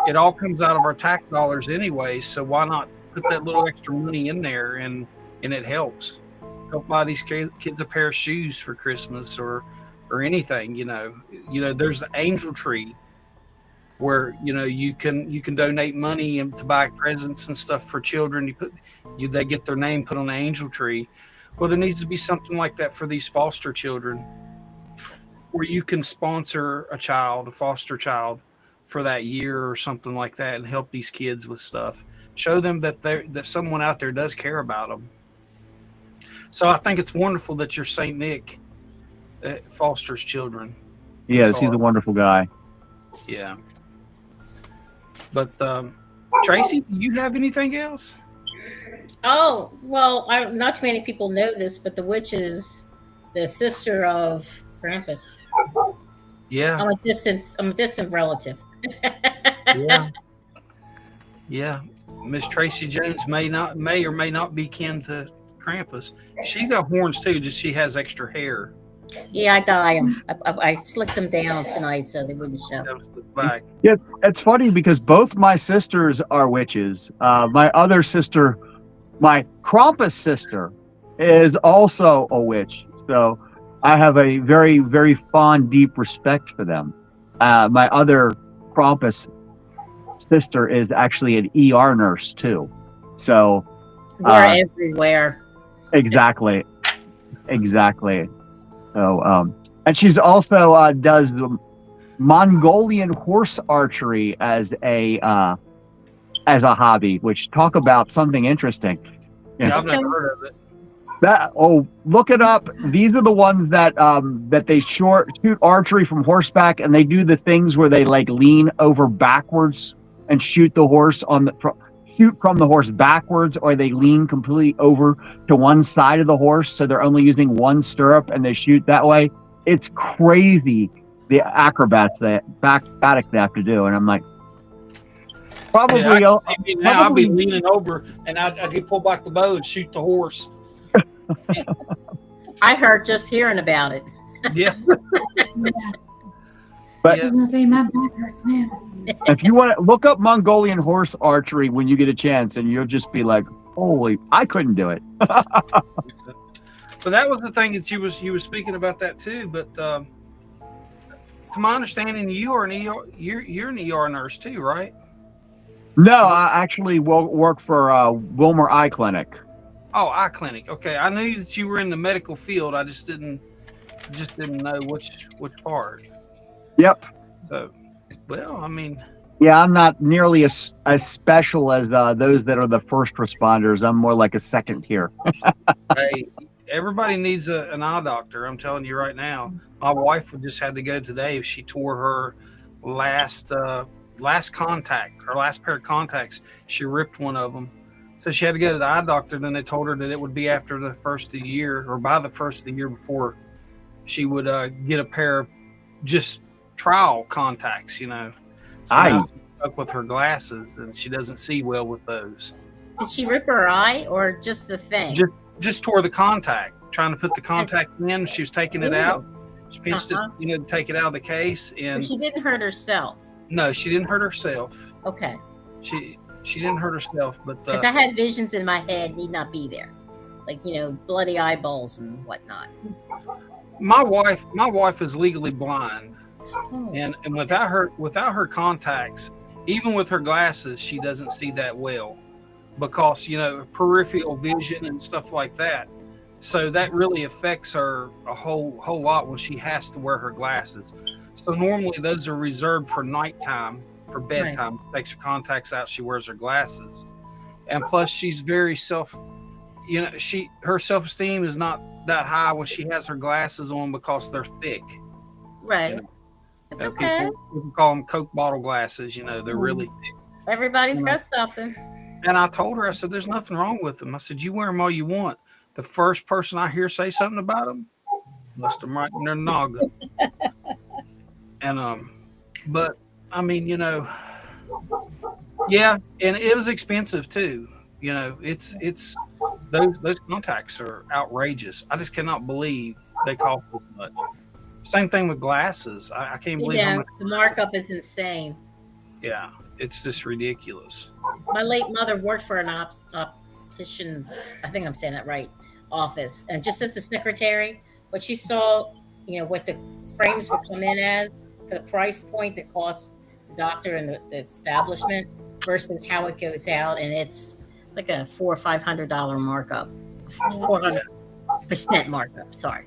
It all comes out of our tax dollars anyway. So why not put that little extra money in there, and it helps buy these kids a pair of shoes for Christmas or anything. There's the angel tree where you can donate money and to buy presents and stuff for children. They get their name put on the angel tree. Well, there needs to be something like that for these foster children, where you can sponsor a foster child for that year or something like that, and help these kids with stuff. Show them that someone out there does care about them. So I think it's wonderful that your Saint Nick fosters children. Yes, he's a wonderful guy. Yeah. But Tracy, do you have anything else? Oh, well, not too many people know this, but the witch is the sister of Krampus. Yeah. I'm a distant relative. Yeah. Yeah. Miss Tracy Jones may or may not be kin to Krampus. She's got horns too, just she has extra hair. Yeah, I dye them. I slicked them down tonight so they wouldn't show. Back. Yeah, it's funny because both my sisters are witches. My other sister, my Krampus sister, is also a witch. So I have a very, very fond, deep respect for them. My other Krampus sister is actually an ER nurse too. So we're everywhere. Exactly. So, and she's also does Mongolian horse archery as a hobby. Which, talk about something interesting. Yeah, I've never heard of it. Look it up. These are the ones that they shoot archery from horseback, and they do the things where they like lean over backwards and shoot the horse shoot from the horse backwards, or they lean completely over to one side of the horse, so they're only using one stirrup and they shoot that way. It's crazy, the acrobatics they have to do, and I'm like, probably. Yeah, I'll be leaning over and I'd pull back the bow and shoot the horse. I heard just hearing about it. Yeah. But I was gonna say my back hurts now. if you want to look up Mongolian horse archery when you get a chance, and you'll just be like, "Holy, I couldn't do it." But that was the thing that you was speaking about that too. But to my understanding, you are an ER. You're an ER nurse too, right? No, I actually work for Wilmer Eye Clinic. Oh, eye clinic. Okay, I knew that you were in the medical field. I just didn't know which part. Yep. So, well, I mean, Yeah, I'm not nearly as special as those that are the first responders. I'm more like a second tier. hey, everybody needs an eye doctor. I'm telling you right now. My wife just had to go today. She tore her last contact, her last pair of contacts. She ripped one of them. So she had to go to the eye doctor. Then they told her that it would be after the first of the year, or by the first of the year, before she would get a pair of just trial contacts, So now she's stuck with her glasses, and she doesn't see well with those. Did she rip her eye or just the thing? Just tore the contact, trying to put the contact in. She was taking it out. She pinched it, to take it out of the case. And but she didn't hurt herself. No, she didn't hurt herself. Okay. She didn't hurt herself, but because I had visions in my head need not be there, like bloody eyeballs and whatnot. My wife is legally blind, and without her contacts, even with her glasses, she doesn't see that well, because peripheral vision and stuff like that. So that really affects her a whole lot when she has to wear her glasses. So normally those are reserved for nighttime. For bedtime, right. She takes her contacts out, she wears her glasses, and plus she's very her self-esteem is not that high when she has her glasses on, because they're thick. Right. It's okay. People call them Coke bottle glasses. They're really thick. Everybody's got something. And I told her, I said, "There's nothing wrong with them." I said, "You wear them all you want. The first person I hear say something about them, bust them right in their noggin." And but. I mean, yeah, and it was expensive too. It's those contacts are outrageous. I just cannot believe they cost as much. Same thing with glasses. I can't believe how much the markup is insane. Yeah, it's just ridiculous. My late mother worked for an optician's, I think I'm saying that right, office, and just as the secretary, what she saw, what the frames would come in as, the price point that costs doctor and the establishment versus how it goes out, and it's like a $400 or $500 markup, 400% markup. Sorry.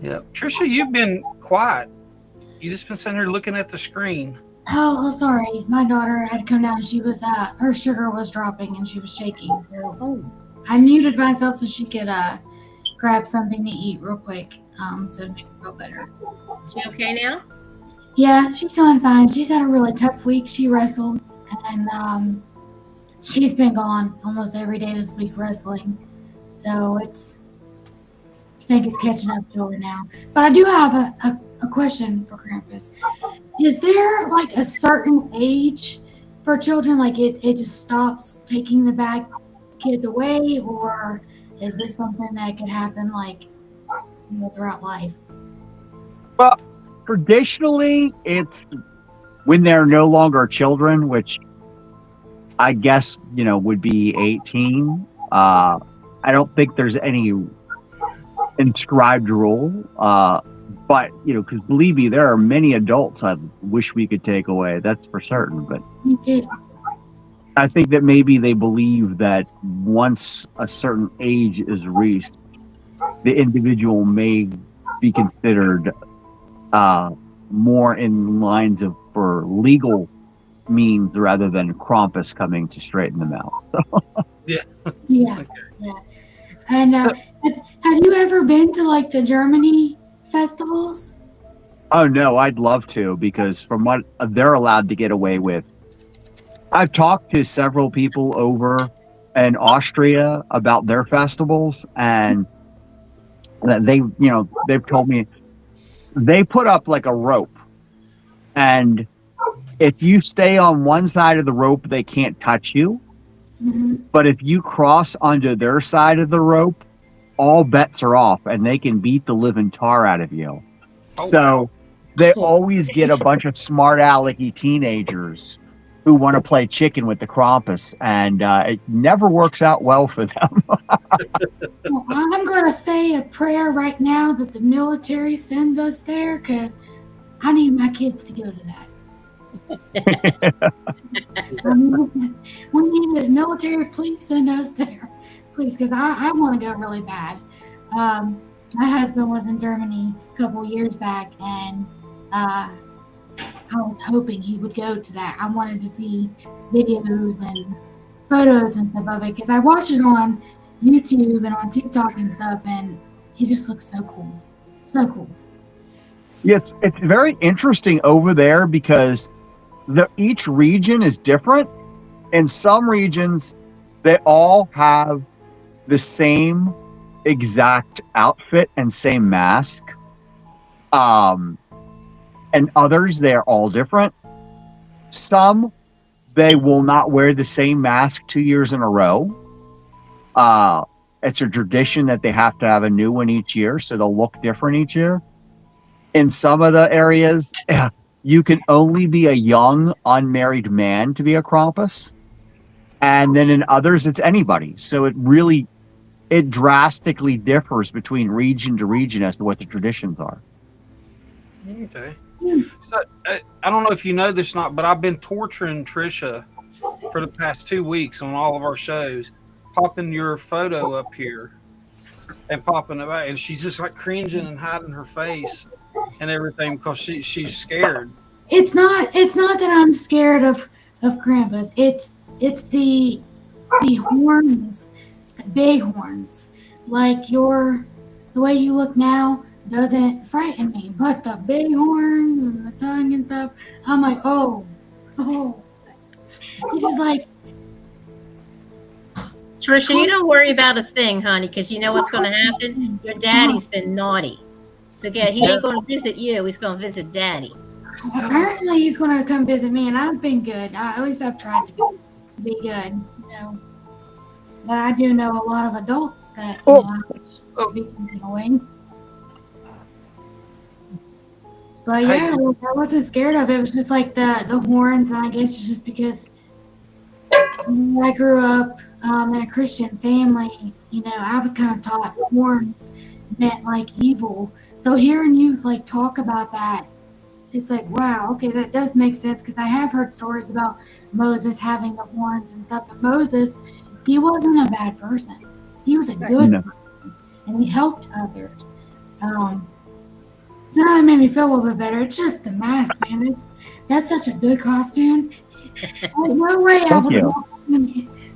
Yeah, Trisha, you've been quiet. You just been sitting here looking at the screen. Oh, sorry. My daughter had come down. She was her sugar was dropping and she was shaking. So I muted myself so she could grab something to eat real quick. So to make her feel better. She okay now? Yeah, she's doing fine. She's had a really tough week. She wrestles, and she's been gone almost every day this week wrestling. So I think it's catching up to her now. But I do have a question for Krampus. Is there like a certain age for children, like it just stops taking the bad kids away, or is this something that could happen throughout life? Well, traditionally, it's when they're no longer children, which I guess, would be 18. I don't think there's any inscribed rule. But, because believe me, there are many adults I wish we could take away. That's for certain. But Me too. I think that maybe they believe that once a certain age is reached, the individual may be considered more in lines of for legal means rather than Krampus coming to straighten them out. Yeah. Yeah. And have you ever been to the Germany festivals? Oh no, I'd love to, because from what they're allowed to get away with, I've talked to several people over in Austria about their festivals, and they've told me they put up like a rope, and if you stay on one side of the rope, they can't touch you. Mm-hmm. But if you cross onto their side of the rope, all bets are off, and they can beat the living tar out of you. Oh, So they always get a bunch of smart alecky teenagers who want to play chicken with the Krampus, and it never works out well for them. Well, I'm going to say a prayer right now that the military sends us there because I need my kids to go to that. We need the military, please send us there. Please, because I want to go really bad. My husband was in Germany a couple years back, and I was hoping he would go to that. I wanted to see videos and photos and stuff of it because I watch it on YouTube and on TikTok and stuff, and he just looks so cool. So cool. Yeah, it's very interesting over there because each region is different. In some regions, they all have the same exact outfit and same mask. And others, they're all different. Some, they will not wear the same mask 2 years in a row. It's a tradition that they have to have a new one each year, so they'll look different each year. In some of the areas, you can only be a young, unmarried man to be a Krampus. And then in others, it's anybody. So it drastically differs between region to region as to what the traditions are. Okay. So I don't know if you know this or not, but I've been torturing Trisha for the past 2 weeks on all of our shows, popping your photo up here and popping it back, and she's just like cringing and hiding her face and everything because she's scared. It's not that I'm scared of Krampus. It's the horns, the big horns. Like the way you look now doesn't frighten me, but the big horns and the tongue and stuff, I'm like, oh. It's just like, Trisha, you don't worry about a thing, honey, because you know what's going to happen. Your daddy's been naughty, so he ain't going to visit you. He's going to visit daddy. apparently he's going to come visit me, and I've been good. At least I've tried to be good, you know. But I do know a lot of adults that be taken away. But yeah, I wasn't scared of it. It was just like the horns, and I guess it's just because I grew up in a Christian family. You know, I was kind of taught horns meant like evil. So hearing you like talk about that, it's like, wow, okay, that does make sense, because I have heard stories about Moses having the horns and stuff. And Moses, he wasn't a bad person. He was a good person, and he helped others. So that made me feel a little bit better. It's just the mask, man. That's such a good costume. No way I would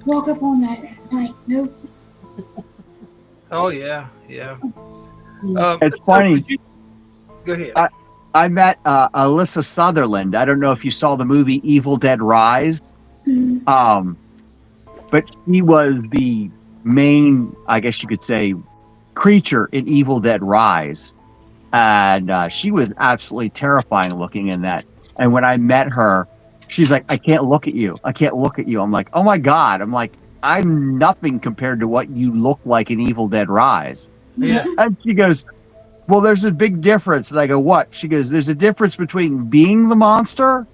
walk up on that at night. Nope. Oh, yeah. It's funny. Go ahead. I met Alyssa Sutherland. I don't know if you saw the movie Evil Dead Rise. But she was the main, I guess you could say, creature in Evil Dead Rise. And she was absolutely terrifying looking in that. And when I met her, she's like, I can't look at you. I can't look at you. I'm like, oh my God. I'm like, I'm nothing compared to what you look like in Evil Dead Rise. Yeah. And she goes, well, there's a big difference. And I go, what? She goes, there's a difference between being the monster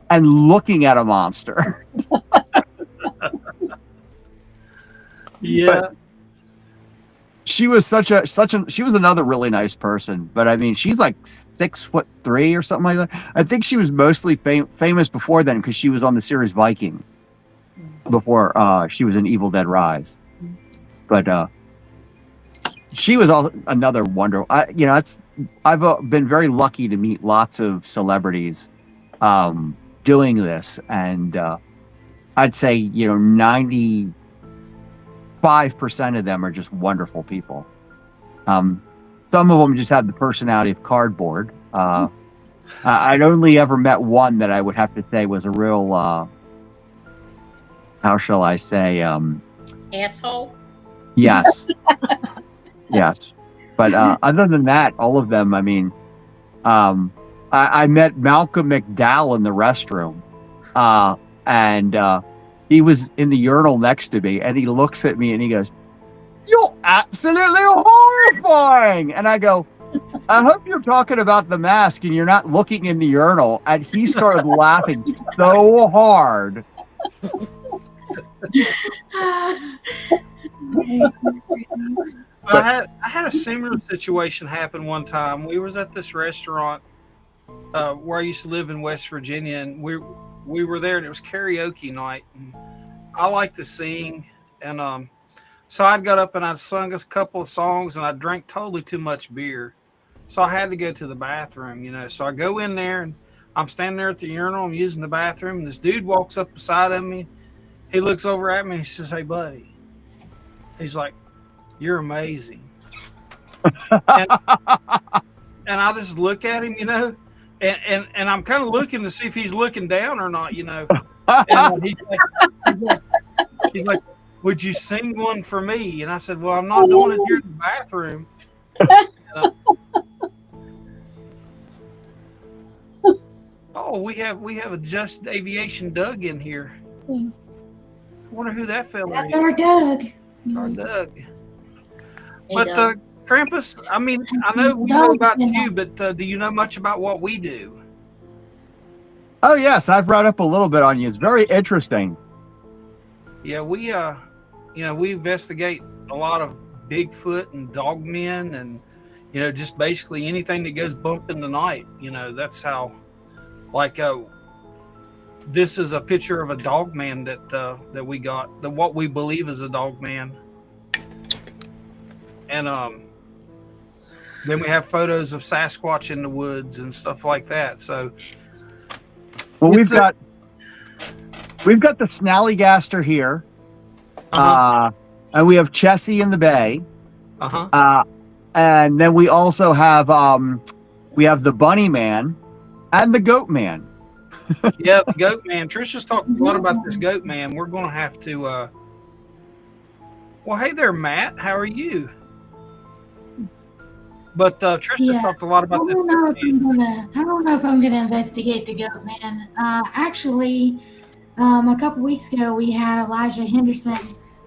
and looking at a monster. Yeah. But she was she was another really nice person. But I mean, she's like 6'3" or something like that. I think she was mostly famous before then because she was on the series Viking before she was in Evil Dead Rise. But she was another wonder. I've been very lucky to meet lots of celebrities doing this, and I'd say 95% of them are just wonderful people. Some of them just have the personality of cardboard. I'd only ever met one that I would have to say was a real, how shall I say? Asshole? Yes. Yes. But other than that, all of them, I mean, I met Malcolm McDowell in the restroom, and he was in the urinal next to me, and he looks at me and he goes, "You're absolutely horrifying." And I go, I hope you're talking about the mask and you're not looking in the urinal. And he started laughing so hard. I had a similar situation happen one time. We was at this restaurant where I used to live in West Virginia, and we were there, and it was karaoke night. And I like to sing, and so I got up and I sung a couple of songs, and I drank totally too much beer, so I had to go to the bathroom. So I go in there, and I'm standing there at the urinal. I'm using the bathroom, and this dude walks up beside of me. He looks over at me and he says, "Hey, buddy." He's like, "You're amazing." and, and I just look at him, and I'm kind of looking to see if he's looking down or not, And he's like, "Would you sing one for me?" And I said, "Well, I'm not doing it here in the bathroom." Oh, we have a Just Aviation Doug in here. I wonder who that fella That's is. our Doug. It's our Doug. Hey, But Doug. Krampus, I mean, I know we know about you, but do you know much about what we do? Oh, yes. I've read up a little bit on you. It's very interesting. Yeah, we we investigate a lot of Bigfoot and dogmen, and just basically anything that goes bump in the night. That's how. Like, this is a picture of a dog man that we got, what we believe is a dog man, and then we have photos of Sasquatch in the woods and stuff like that. So, well, we've got the Snallygaster here, and we have Chessie in the bay, and then we also have the Bunny Man and the Goat Man. Yeah, the Goat Man. Trisha's talked a lot about this Goat Man. We're going to have to. Well, hey there, Matt. How are you? But Trisha talked a lot about this. I don't know if I'm gonna investigate the Goat Man. Actually, a couple weeks ago we had Elijah Henderson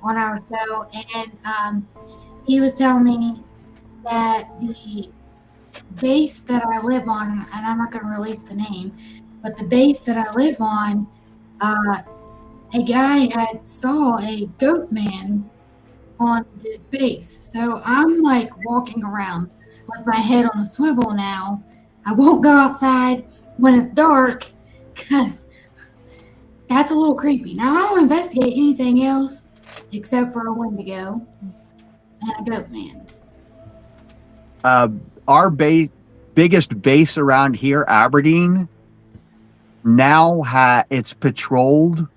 on our show, and he was telling me that the base that I live on, and I'm not going to release the name, but the base that I live on, a guy had saw a goat man on this base. So I'm like walking around with my head on a swivel now. I won't go outside when it's dark because that's a little creepy. Now I don't investigate anything else except for a Wendigo and a goat man. Our biggest base around here, Aberdeen, now it's patrolled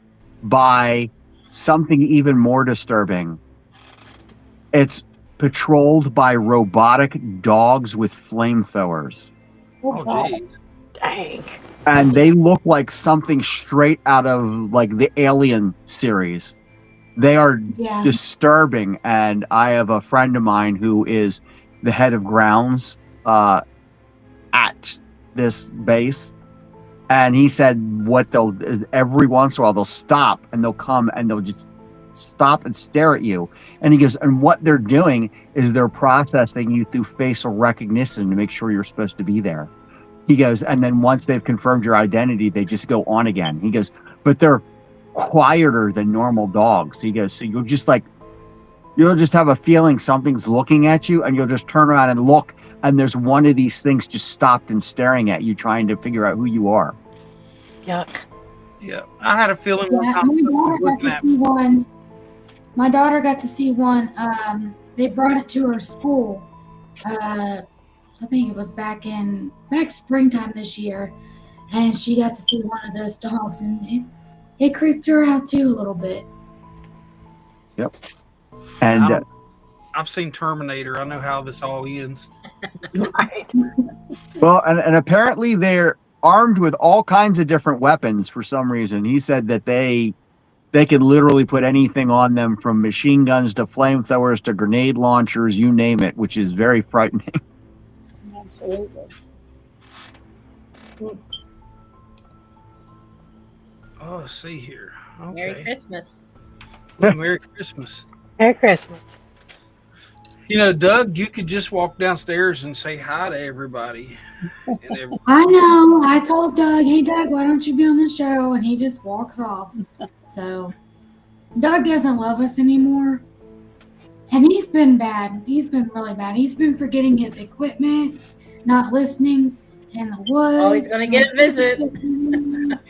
by something even more disturbing. It's patrolled by robotic dogs with flamethrowers. Oh, geez. Dang. And they look like something straight out of like the Alien series. They are disturbing. And I have a friend of mine who is the head of grounds at this base, and he said every once in a while they'll stop and they'll come and they'll just stop and stare at you, and he goes, and what they're doing is they're processing you through facial recognition to make sure you're supposed to be there. He goes, and then once they've confirmed your identity, they just go on again. He goes, but they're quieter than normal dogs. He goes, so you'll just have a feeling something's looking at you, and you'll just turn around and look, and there's one of these things just stopped and staring at you, trying to figure out who you are. Yuck. Yeah, I had a feeling one time. My daughter got to see one. They brought it to her school. I think it was back springtime this year, and she got to see one of those dogs, and it creeped her out too a little bit. Yep. And I've seen Terminator. I know how this all ends. Right. Well, and apparently they're armed with all kinds of different weapons for some reason. He said that they can literally put anything on them, from machine guns to flamethrowers to grenade launchers, you name it, which is very frightening. Absolutely. Oh, let's see here. Okay. Merry Christmas. Merry Christmas. Merry Christmas. You know, Doug, you could just walk downstairs and say hi to everybody. I know. I told Doug, hey, Doug, why don't you be on the show? And he just walks off. So Doug doesn't love us anymore. And he's been bad. He's been really bad. He's been forgetting his equipment, not listening in the woods. Oh, he's going to get a visit.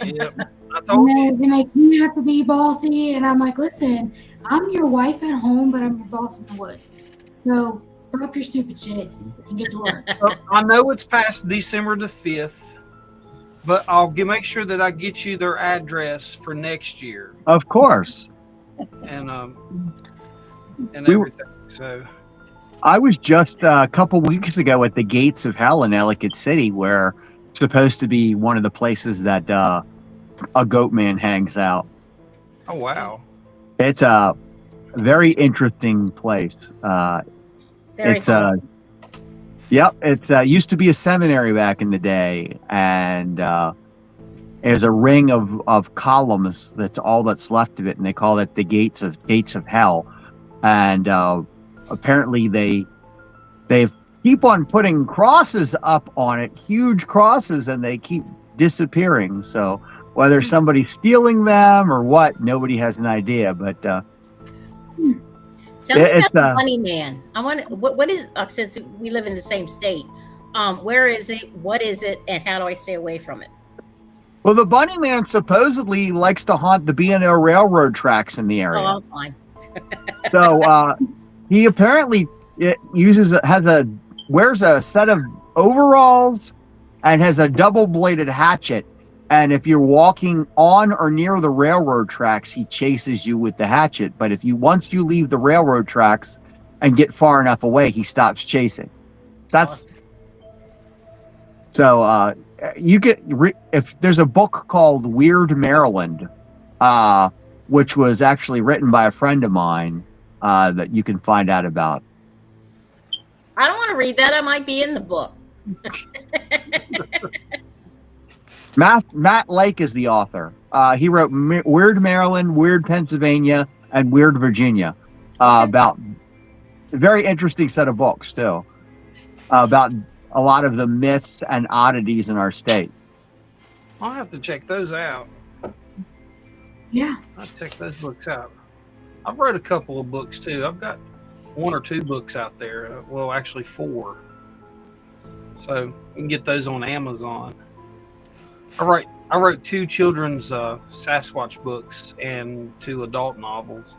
Yep. I told you. They make me have to be bossy. And I'm like, listen, I'm your wife at home, but I'm your boss in the woods. So stop your stupid shit and get to work. So I know it's past December the 5th, but I'll make sure that I get you their address for next year Of course. and We were- everything. So I was just a couple weeks ago at the Gates of Hell in Ellicott City, where it's supposed to be one of the places that a goat man hangs out. oh wow. It's a very interesting place. Very It's cool. Yep, it's used to be a seminary back in the day, and there's a ring of columns. That's all that's left of it, and they call it the Gates of Hell. And apparently they keep on putting crosses up on it, huge crosses, and they keep disappearing. So whether somebody's stealing them or what, nobody has an idea. But Tell me it's, about the Bunny Man. I want what is since we live in the same state. Where is it? What is it? And how do I stay away from it? well, the Bunny Man supposedly likes to haunt the B&O railroad tracks in the area. Oh, I'm fine. So he apparently wears a set of overalls and has a double-bladed hatchet. And if you're walking on or near the railroad tracks, he chases you with the hatchet. But once you leave the railroad tracks and get far enough away, he stops chasing. That's so. You get if there's a book called Weird Maryland, which was actually written by a friend of mine, that you can find out about. I don't want to read that. I might be in the book. Matt Lake is the author. He wrote Weird Maryland, Weird Pennsylvania, and Weird Virginia. About a very interesting set of books too, about a lot of the myths and oddities in our state. I'll have to check those out. Yeah. I'll check those books out. I've read a couple of books too. I've got 1 or 2 books out there. Well, actually 4. So you can get those on Amazon. I wrote 2 children's Sasquatch books and 2 adult novels.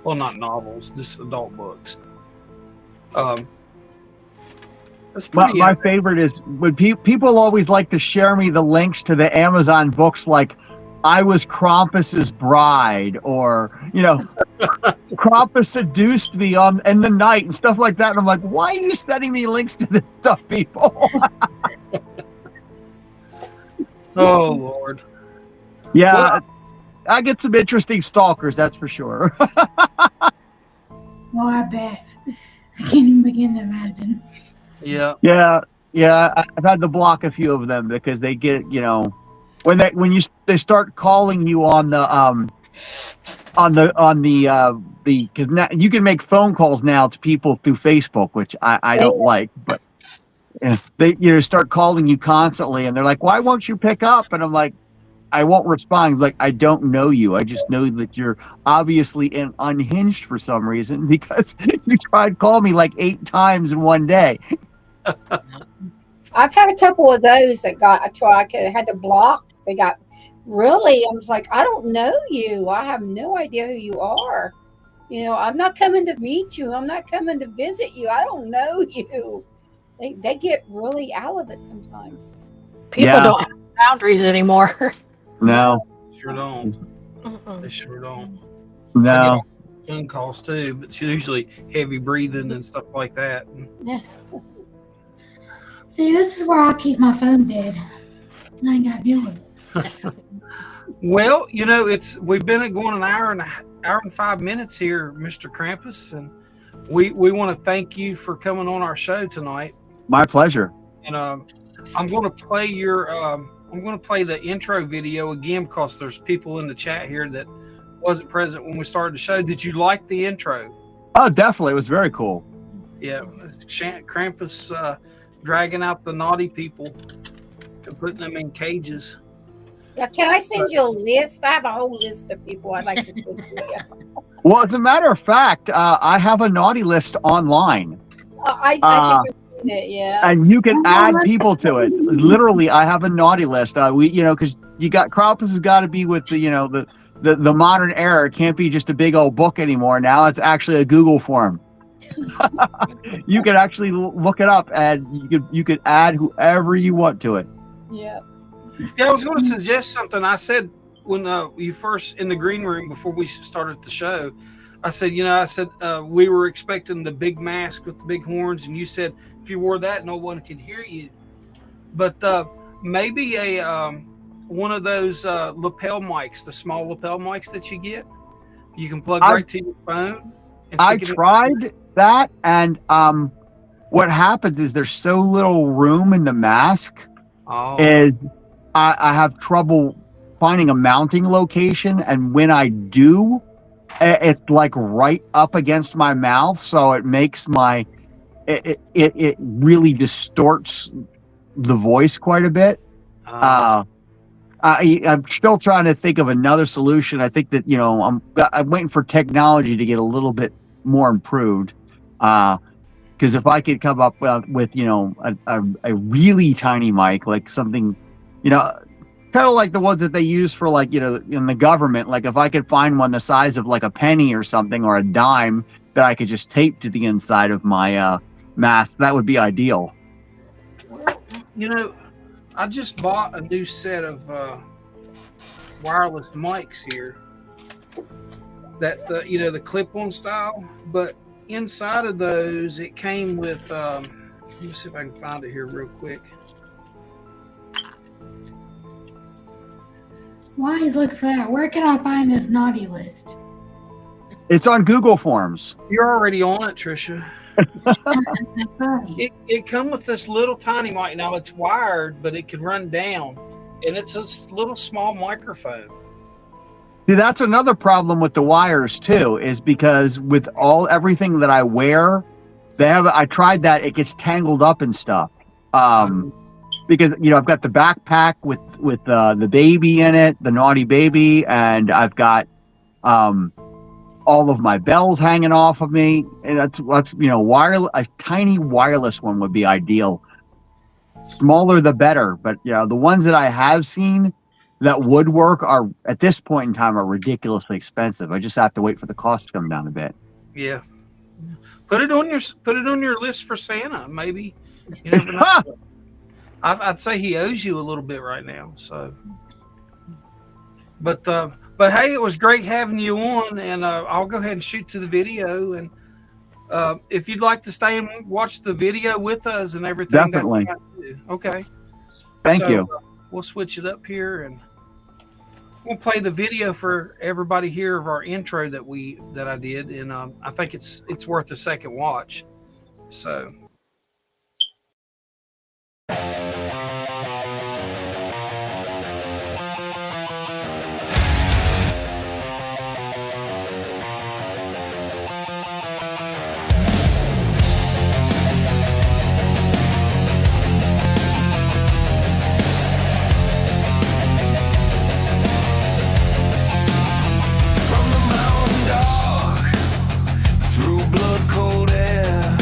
Well, not novels, just adult books. That's pretty My favorite is when people always like to share me the links to the Amazon books, like I Was Krampus's Bride, or Krampus seduced me in the night and stuff like that. And I'm like, why are you sending me links to this stuff, people? Oh Lord. Yeah, Well, I get some interesting stalkers, that's for sure. Well, I bet. I can't even begin to imagine. yeah. Yeah, I've had to block a few of them because they get, when they start calling you on the because now you can make phone calls now to people through Facebook, which I don't like, but they start calling you constantly, and they're like, why won't you pick up? And I'm like, I won't respond. It's like, I don't know you. I just know that you're obviously unhinged for some reason because you tried to call me like 8 times in one day. I've had a couple of those that got to I had to block. They got really. I was like, I don't know you. I have no idea who you are. I'm not coming to meet you. I'm not coming to visit you. I don't know you. They get really out of it sometimes. People don't have boundaries anymore. No, Sure don't. They sure don't. I no. get phone calls too, but it's usually heavy breathing and stuff like that. See, this is where I keep my phone dead. I ain't got to deal with it. Well, we've been going an hour and 5 minutes here, Mr. Krampus, and we want to thank you for coming on our show tonight. My pleasure. And I'm going to play the intro video again because there's people in the chat here that wasn't present when we started the show. Did you like the intro? Oh, definitely. It was very cool. Yeah, Krampus dragging out the naughty people and putting them in cages. Yeah, can I send you a list? I have a whole list of people I'd like to send you. Well, as a matter of fact, I have a naughty list online. I think I've seen it, yeah. And you can add people to it. Literally, I have a naughty list. Because you got Krampus has got to be with the modern era. It can't be just a big old book anymore. Now it's actually a Google form. You can actually look it up, and you could add whoever you want to it. Yeah. Yeah, I was going to suggest something. I said when you first in the green room before we started the show, I said, we were expecting the big mask with the big horns, and you said if you wore that, no one could hear you. But maybe one of those lapel mics, the small lapel mics that you get, you can plug right to your phone. And I tried that, and what happens is there's so little room in the mask. Is I have trouble finding a mounting location, and when I do, it's like right up against my mouth, so it makes it really distorts the voice quite a bit. I'm still trying to think of another solution. I think that I'm waiting for technology to get a little bit more improved. Because if I could come up with a really tiny mic, like something, kind of like the ones that they use for in the government, like if I could find one the size of like a penny or something, or a dime that I could just tape to the inside of my mask, that would be ideal. I just bought a new set of wireless mics here that the clip-on style, but inside of those it came with let me see if I can find it here real quick. While he's looking for that, where can I find this naughty list? It's on Google Forms. You're already on it, Trisha. Funny. It come with this little tiny mic. Now it's wired, but it could run down, and it's a little small microphone. See, that's another problem with the wires too, is because with everything that I wear, I tried that, it gets tangled up and stuff. Because I've got the backpack with the baby in it, the naughty baby, and I've got all of my bells hanging off of me, and that's wireless. A tiny wireless one would be ideal. Smaller the better, but the ones that I have seen that would work are at this point in time are ridiculously expensive. I just have to wait for the cost to come down a bit. Yeah, put it on your list for Santa. Maybe you never know. I'd say he owes you a little bit right now. So, but hey, it was great having you on, and I'll go ahead and shoot to the video. And if you'd like to stay and watch the video with us and everything, definitely. Okay. Thank you. We'll switch it up here, and we'll play the video for everybody here of our intro that I did, and I think it's worth a second watch. So. Through blood cold air,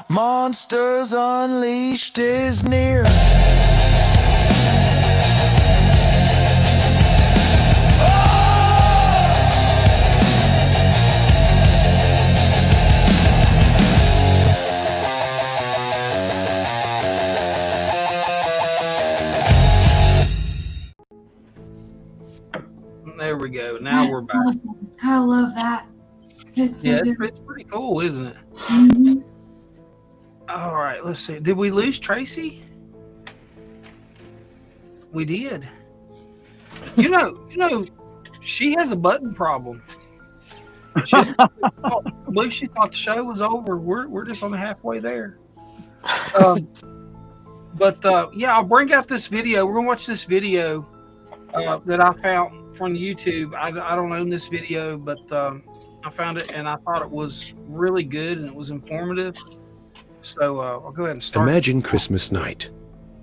Monsters Unleashed is near. There we go. Now we're back. Awesome. I love that. It's so Yeah, good. it's pretty cool, isn't it? Mhm. All right, let's see. Did we lose Tracy? We did. You know, she has a button problem. I believe she thought the show was over. We're just only halfway there. But yeah, I'll bring out this video. We're gonna watch this video that I found from YouTube. I don't own this video, but I found it and I thought it was really good and it was informative. So I'll go ahead and start. Imagine Christmas night.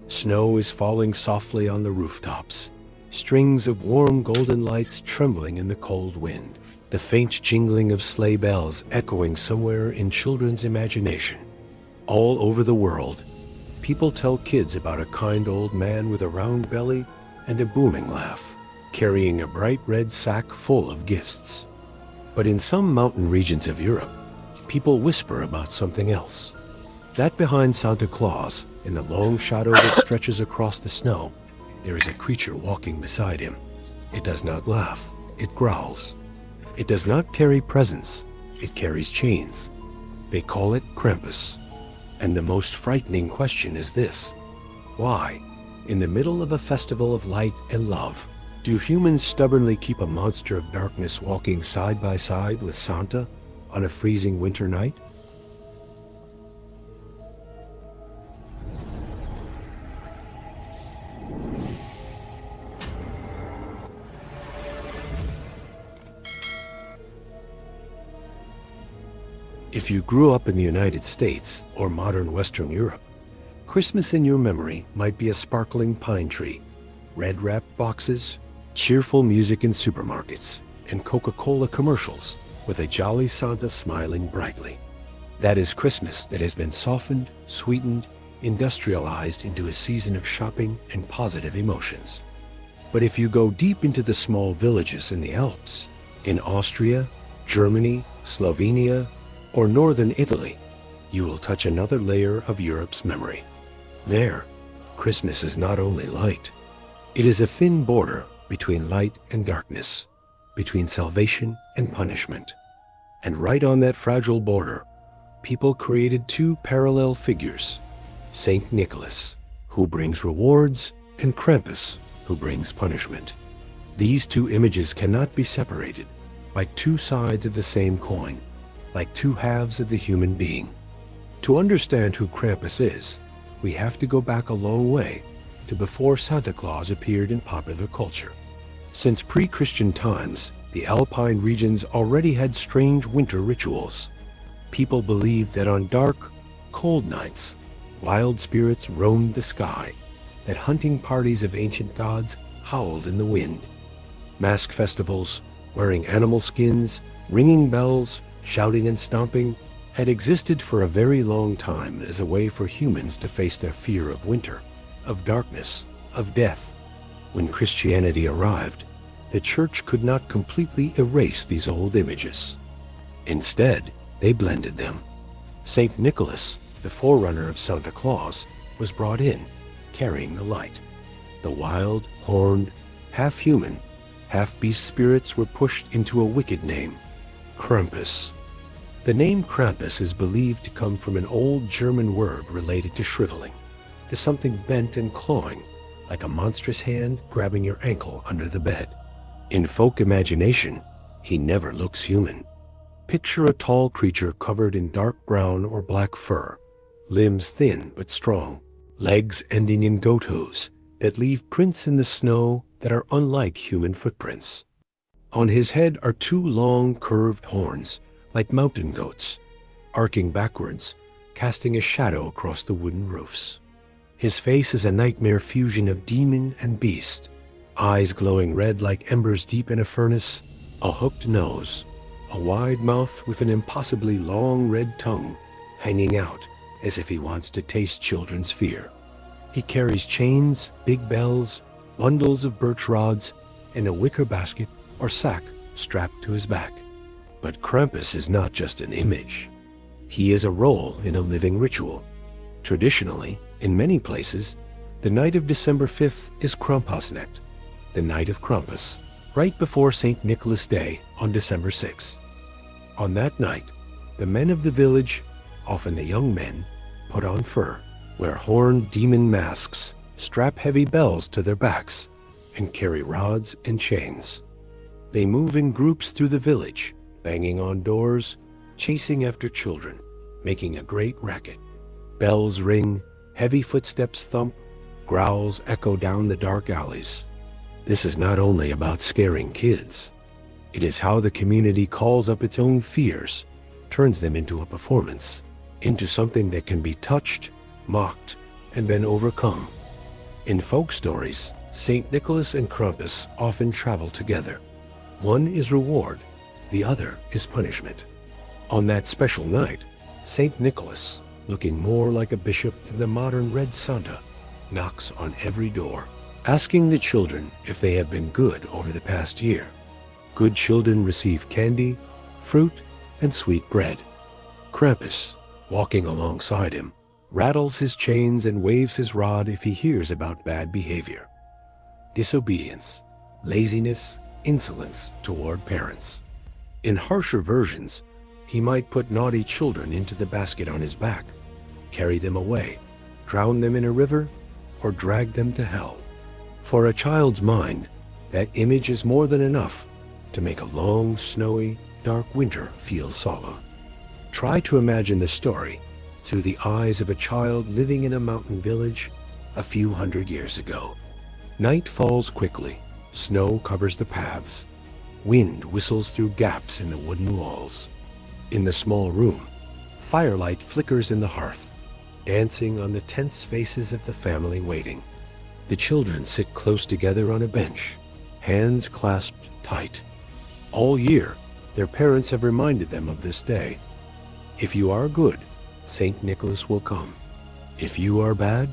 Snow is falling softly on the rooftops. Strings of warm golden lights trembling in the cold wind. The faint jingling of sleigh bells echoing somewhere in children's imagination. All over the world, people tell kids about a kind old man with a round belly and a booming laugh, carrying a bright red sack full of gifts. But in some mountain regions of Europe, people whisper about something else. That behind Santa Claus, in the long shadow that stretches across the snow, there is a creature walking beside him. It does not laugh, it growls. It does not carry presents, it carries chains. They call it Krampus. And the most frightening question is this: why, in the middle of a festival of light and love, do humans stubbornly keep a monster of darkness walking side by side with Santa on a freezing winter night? If you grew up in the United States or modern Western Europe, Christmas in your memory might be a sparkling pine tree, red-wrapped boxes, cheerful music in supermarkets, and Coca-Cola commercials with a jolly Santa smiling brightly. That is Christmas that has been softened, sweetened, industrialized into a season of shopping and positive emotions. But if you go deep into the small villages in the Alps, in Austria, Germany, Slovenia, or northern Italy, you will touch another layer of Europe's memory. There, Christmas is not only light. It is a thin border between light and darkness, between salvation and punishment. And right on that fragile border, people created two parallel figures: Saint Nicholas, who brings rewards, and Krampus, who brings punishment. These two images cannot be separated, like two sides of the same coin, like two halves of the human being. To understand who Krampus is, we have to go back a long way to before Santa Claus appeared in popular culture. Since pre-Christian times, the Alpine regions already had strange winter rituals. People believed that on dark, cold nights, wild spirits roamed the sky, that hunting parties of ancient gods howled in the wind. Mask festivals, wearing animal skins, ringing bells, shouting and stomping, had existed for a very long time as a way for humans to face their fear of winter, of darkness, of death. When Christianity arrived, the church could not completely erase these old images. Instead, they blended them. Saint Nicholas, the forerunner of Santa Claus, was brought in, carrying the light. The wild, horned, half-human, half-beast spirits were pushed into a wicked name: Krampus. The name Krampus is believed to come from an old German word related to shriveling, to something bent and clawing, like a monstrous hand grabbing your ankle under the bed. In folk imagination, he never looks human. Picture a tall creature covered in dark brown or black fur, limbs thin but strong, legs ending in goat hooves that leave prints in the snow that are unlike human footprints. On his head are two long curved horns, like mountain goats, arcing backwards, casting a shadow across the wooden roofs. His face is a nightmare fusion of demon and beast, eyes glowing red like embers deep in a furnace, a hooked nose, a wide mouth with an impossibly long red tongue hanging out as if he wants to taste children's fear. He carries chains, big bells, bundles of birch rods, and a wicker basket or sack strapped to his back. But Krampus is not just an image. He is a role in a living ritual. Traditionally, in many places, the night of December 5th is Krampusnacht, the night of Krampus, right before St. Nicholas Day on December 6th. On that night, the men of the village, often the young men, put on fur, wear horned demon masks, strap heavy bells to their backs, and carry rods and chains. They move in groups through the village, banging on doors, chasing after children, making a great racket. Bells ring, heavy footsteps thump, growls echo down the dark alleys. This is not only about scaring kids. It is how the community calls up its own fears, turns them into a performance, into something that can be touched, mocked, and then overcome. In folk stories, St. Nicholas and Krampus often travel together. One is reward, the other is punishment. On that special night, St. Nicholas, looking more like a bishop than the modern Red Santa, knocks on every door, asking the children if they have been good over the past year. Good children receive candy, fruit, and sweet bread. Krampus, walking alongside him, rattles his chains and waves his rod if he hears about bad behavior. Disobedience, laziness, insolence toward parents. In harsher versions, he might put naughty children into the basket on his back, carry them away, drown them in a river, or drag them to hell. For a child's mind, that image is more than enough to make a long, snowy, dark winter feel solemn. Try to imagine the story through the eyes of a child living in a mountain village a few hundred years ago. Night falls quickly, snow covers the paths, wind whistles through gaps in the wooden walls. In the small room, firelight flickers in the hearth, dancing on the tense faces of the family waiting. The children sit close together on a bench, hands clasped tight. All year, their parents have reminded them of this day. If you are good, St. Nicholas will come. If you are bad,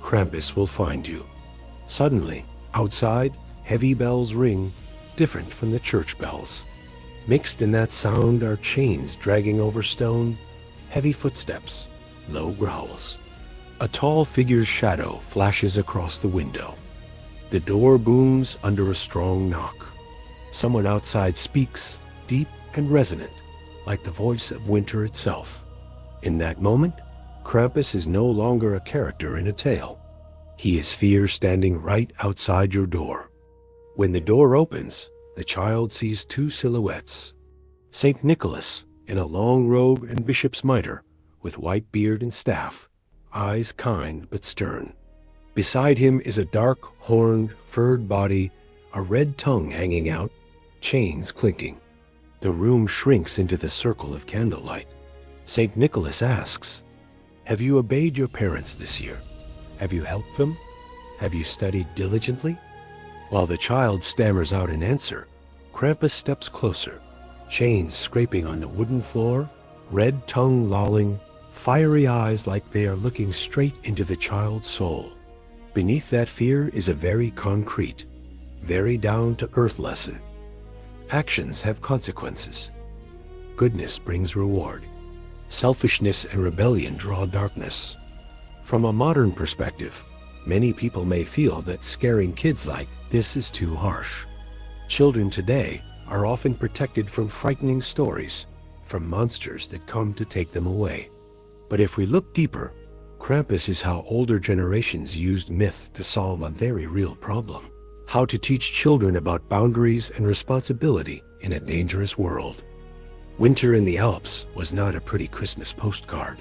Krampus will find you. Suddenly, outside, heavy bells ring, different from the church bells. Mixed in that sound are chains dragging over stone, heavy footsteps, low growls. A tall figure's shadow flashes across the window. The door booms under a strong knock. Someone outside speaks, deep and resonant, like the voice of winter itself. In that moment, Krampus is no longer a character in a tale. He is fear standing right outside your door. When the door opens, the child sees two silhouettes. St. Nicholas, in a long robe and bishop's mitre, with white beard and staff, eyes kind but stern. Beside him is a dark, horned, furred body, a red tongue hanging out, chains clinking. The room shrinks into the circle of candlelight. St. Nicholas asks, "Have you obeyed your parents this year? Have you helped them? Have you studied diligently?" While the child stammers out an answer, Krampus steps closer, chains scraping on the wooden floor, red tongue lolling, fiery eyes like they are looking straight into the child's soul. Beneath that fear is a very concrete, very down-to-earth lesson. Actions have consequences. Goodness brings reward. Selfishness and rebellion draw darkness. From a modern perspective, many people may feel that scaring kids like this is too harsh. Children today are often protected from frightening stories, from monsters that come to take them away. But if we look deeper, Krampus is how older generations used myth to solve a very real problem. How to teach children about boundaries and responsibility in a dangerous world. Winter in the Alps was not a pretty Christmas postcard.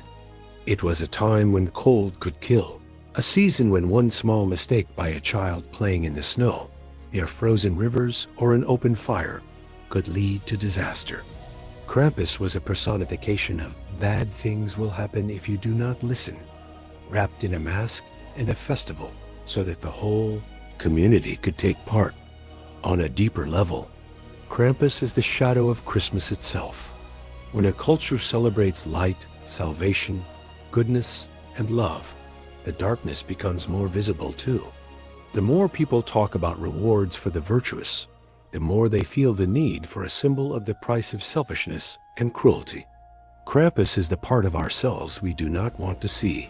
It was a time when cold could kill, a season when one small mistake by a child playing in the snow, near frozen rivers or an open fire, could lead to disaster. Krampus was a personification of bad things will happen if you do not listen, wrapped in a mask and a festival so that the whole community could take part. On a deeper level, Krampus is the shadow of Christmas itself. When a culture celebrates light, salvation, goodness, and love, the darkness becomes more visible too. The more people talk about rewards for the virtuous, the more they feel the need for a symbol of the price of selfishness and cruelty. Krampus is the part of ourselves we do not want to see.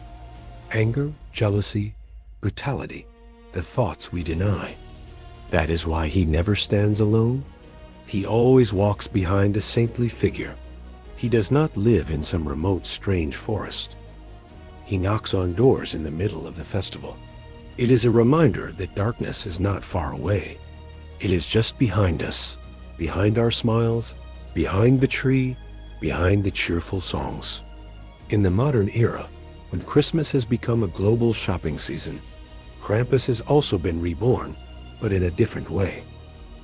Anger, jealousy, brutality, the thoughts we deny. That is why he never stands alone. He always walks behind a saintly figure. He does not live in some remote, strange forest. He knocks on doors in the middle of the festival. It is a reminder that darkness is not far away. It is just behind us, behind our smiles, behind the tree, behind the cheerful songs. In the modern era, when Christmas has become a global shopping season, Krampus has also been reborn, but in a different way.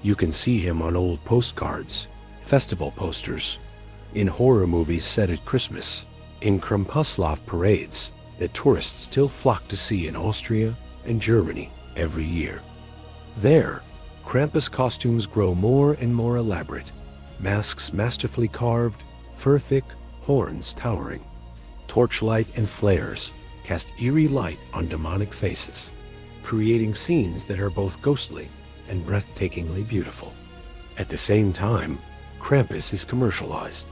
You can see him on old postcards, festival posters, in horror movies set at Christmas, in Krampuslauf parades that tourists still flock to see in Austria and Germany every year. There, Krampus costumes grow more and more elaborate, masks masterfully carved, fur-thick, horns towering. Torchlight and flares cast eerie light on demonic faces, creating scenes that are both ghostly and breathtakingly beautiful. At the same time, Krampus is commercialized.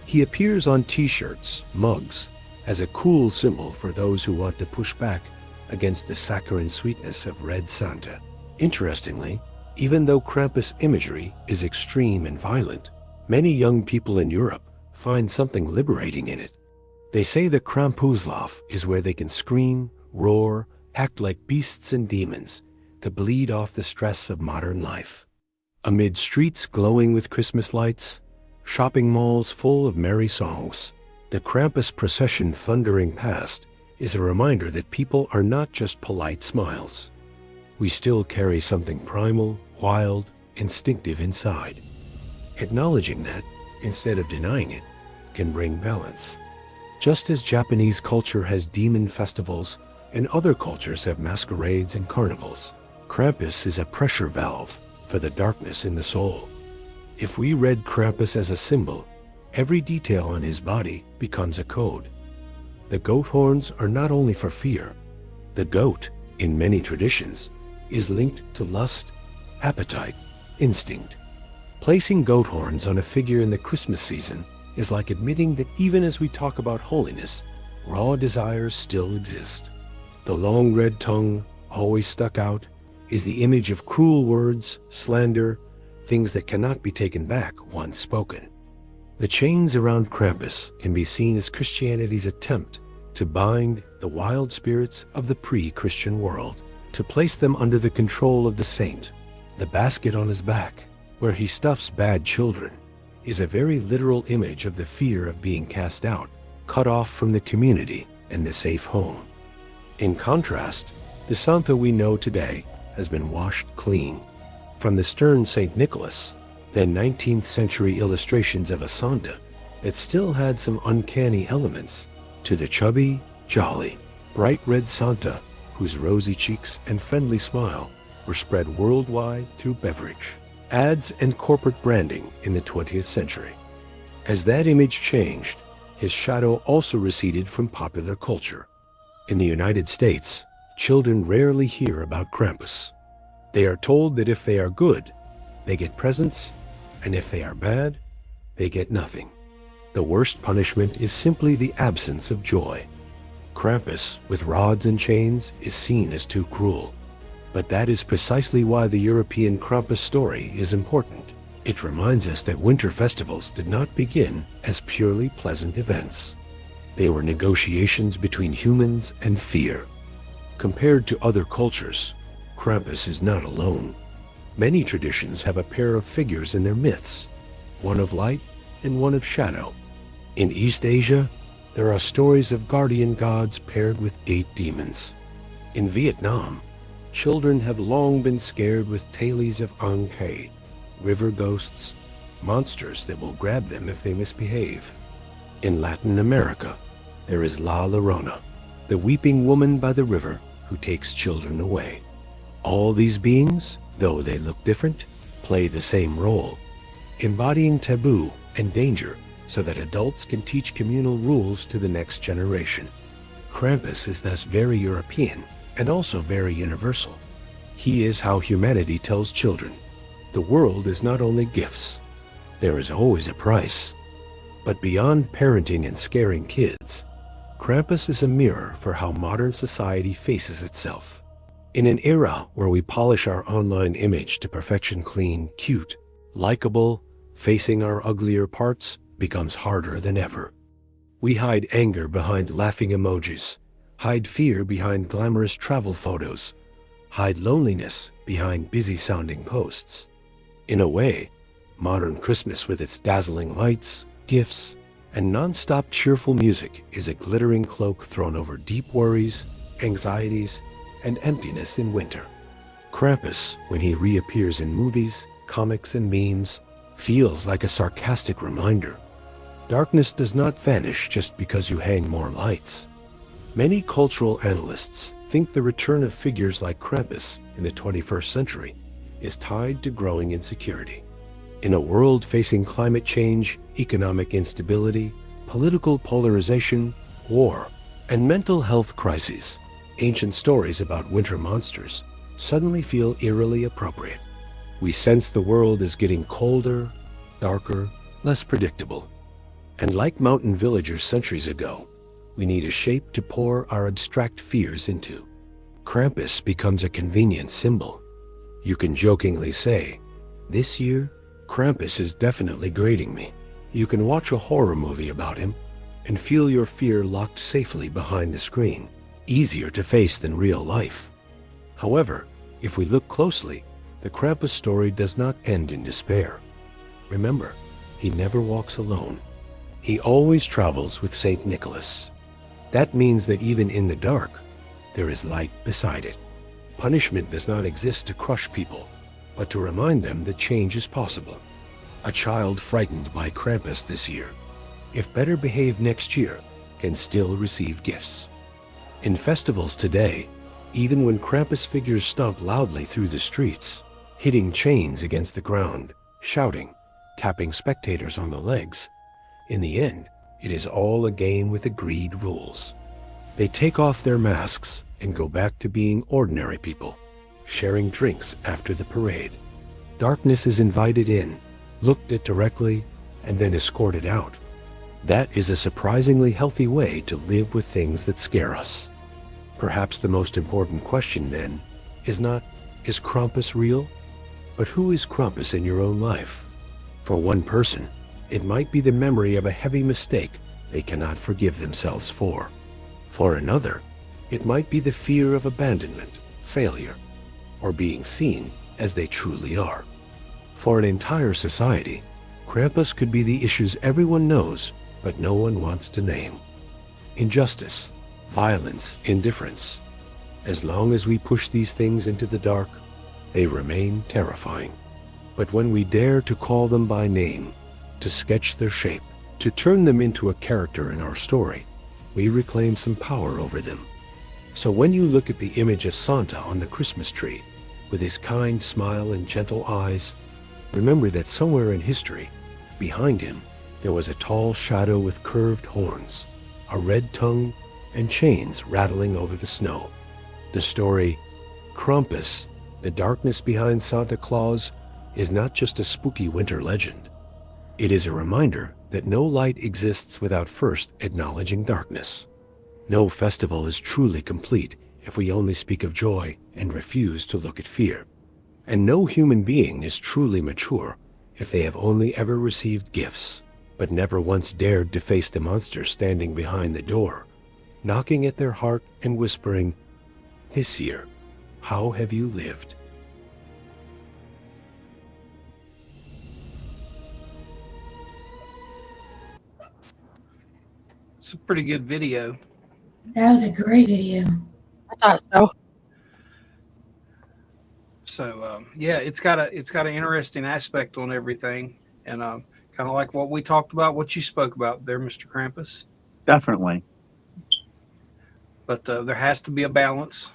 He appears on t-shirts, mugs, as a cool symbol for those who want to push back against the saccharine sweetness of Red Santa. Interestingly, even though Krampus imagery is extreme and violent, many young people in Europe find something liberating in it. They say the Krampuslauf is where they can scream, roar, act like beasts and demons to bleed off the stress of modern life. Amid streets glowing with Christmas lights, shopping malls full of merry songs, the Krampus procession thundering past is a reminder that people are not just polite smiles. We still carry something primal, wild, instinctive inside. Acknowledging that, instead of denying it, can bring balance. Just as Japanese culture has demon festivals and other cultures have masquerades and carnivals, Krampus is a pressure valve for the darkness in the soul. If we read Krampus as a symbol, every detail on his body becomes a code. The goat horns are not only for fear. The goat, in many traditions, is linked to lust, appetite, instinct. Placing goat horns on a figure in the Christmas season is like admitting that even as we talk about holiness, raw desires still exist. The long red tongue, always stuck out, is the image of cruel words, slander, things that cannot be taken back once spoken. The chains around Krampus can be seen as Christianity's attempt to bind the wild spirits of the pre-Christian world, to place them under the control of the saint. The basket on his back, where he stuffs bad children, is a very literal image of the fear of being cast out, cut off from the community and the safe home. In contrast, the Santa we know today has been washed clean. From the stern St. Nicholas, then 19th century illustrations of a Santa that still had some uncanny elements, to the chubby, jolly, bright red Santa whose rosy cheeks and friendly smile were spread worldwide through beverage, ads, and corporate branding in the 20th century. As that image changed, his shadow also receded from popular culture. In the United States, children rarely hear about Krampus. They are told that if they are good, they get presents, and if they are bad, they get nothing. The worst punishment is simply the absence of joy. Krampus, with rods and chains, is seen as too cruel. But that is precisely why the European Krampus story is important. It reminds us that winter festivals did not begin as purely pleasant events. They were negotiations between humans and fear. Compared to other cultures, Krampus is not alone. Many traditions have a pair of figures in their myths, one of light and one of shadow. In East Asia, there are stories of guardian gods paired with gate demons. In Vietnam, children have long been scared with tales of Ang Khe, river ghosts, monsters that will grab them if they misbehave. In Latin America, there is La Llorona, the weeping woman by the river who takes children away. All these beings, though they look different, play the same role, embodying taboo and danger so that adults can teach communal rules to the next generation. Krampus is thus very European and also very universal. He is how humanity tells children, the world is not only gifts, there is always a price. But beyond parenting and scaring kids, Krampus is a mirror for how modern society faces itself. In an era where we polish our online image to perfection clean, cute, likable, facing our uglier parts becomes harder than ever. We hide anger behind laughing emojis, hide fear behind glamorous travel photos, hide loneliness behind busy-sounding posts. In a way, modern Christmas with its dazzling lights, gifts, and non-stop cheerful music is a glittering cloak thrown over deep worries, anxieties, and emptiness in winter. Krampus, when he reappears in movies, comics, and memes, feels like a sarcastic reminder. Darkness does not vanish just because you hang more lights. Many cultural analysts think the return of figures like Krampus in the 21st century is tied to growing insecurity. In a world facing climate change, economic instability, political polarization, war, and mental health crises, ancient stories about winter monsters suddenly feel eerily appropriate. We sense the world is getting colder, darker, less predictable. And like mountain villagers centuries ago, we need a shape to pour our abstract fears into. Krampus becomes a convenient symbol. You can jokingly say, "This year, Krampus is definitely grading me." You can watch a horror movie about him and feel your fear locked safely behind the screen, easier to face than real life. However, if we look closely, the Krampus story does not end in despair. Remember, he never walks alone. He always travels with St. Nicholas. That means that even in the dark, there is light beside it. Punishment does not exist to crush people, but to remind them that change is possible. A child frightened by Krampus this year, if better behaved next year, can still receive gifts. In festivals today, even when Krampus figures stomp loudly through the streets, hitting chains against the ground, shouting, tapping spectators on the legs, in the end, it is all a game with agreed rules. They take off their masks and go back to being ordinary people, sharing drinks after the parade. Darkness is invited in, looked at directly, and then escorted out. That is a surprisingly healthy way to live with things that scare us. Perhaps the most important question then is not, is Krampus real? But who is Krampus in your own life? For one person, it might be the memory of a heavy mistake they cannot forgive themselves for. For another, it might be the fear of abandonment, failure, or being seen as they truly are. For an entire society, Krampus could be the issues everyone knows, but no one wants to name. Injustice, violence, indifference. As long as we push these things into the dark, they remain terrifying. But when we dare to call them by name, to sketch their shape, to turn them into a character in our story, we reclaim some power over them. So when you look at the image of Santa on the Christmas tree, with his kind smile and gentle eyes, remember that somewhere in history, behind him, there was a tall shadow with curved horns, a red tongue, and chains rattling over the snow. The story, Krampus, the darkness behind Santa Claus, is not just a spooky winter legend. It is a reminder that no light exists without first acknowledging darkness. No festival is truly complete if we only speak of joy and refuse to look at fear. And no human being is truly mature if they have only ever received gifts, but never once dared to face the monster standing behind the door, knocking at their heart and whispering, "This year, how have you lived?" It's a pretty good video. That was a great video. I thought so. So yeah, it's got an interesting aspect on everything, and kind of like what we talked about, what you spoke about there, Mr. Krampus. Definitely. But there has to be a balance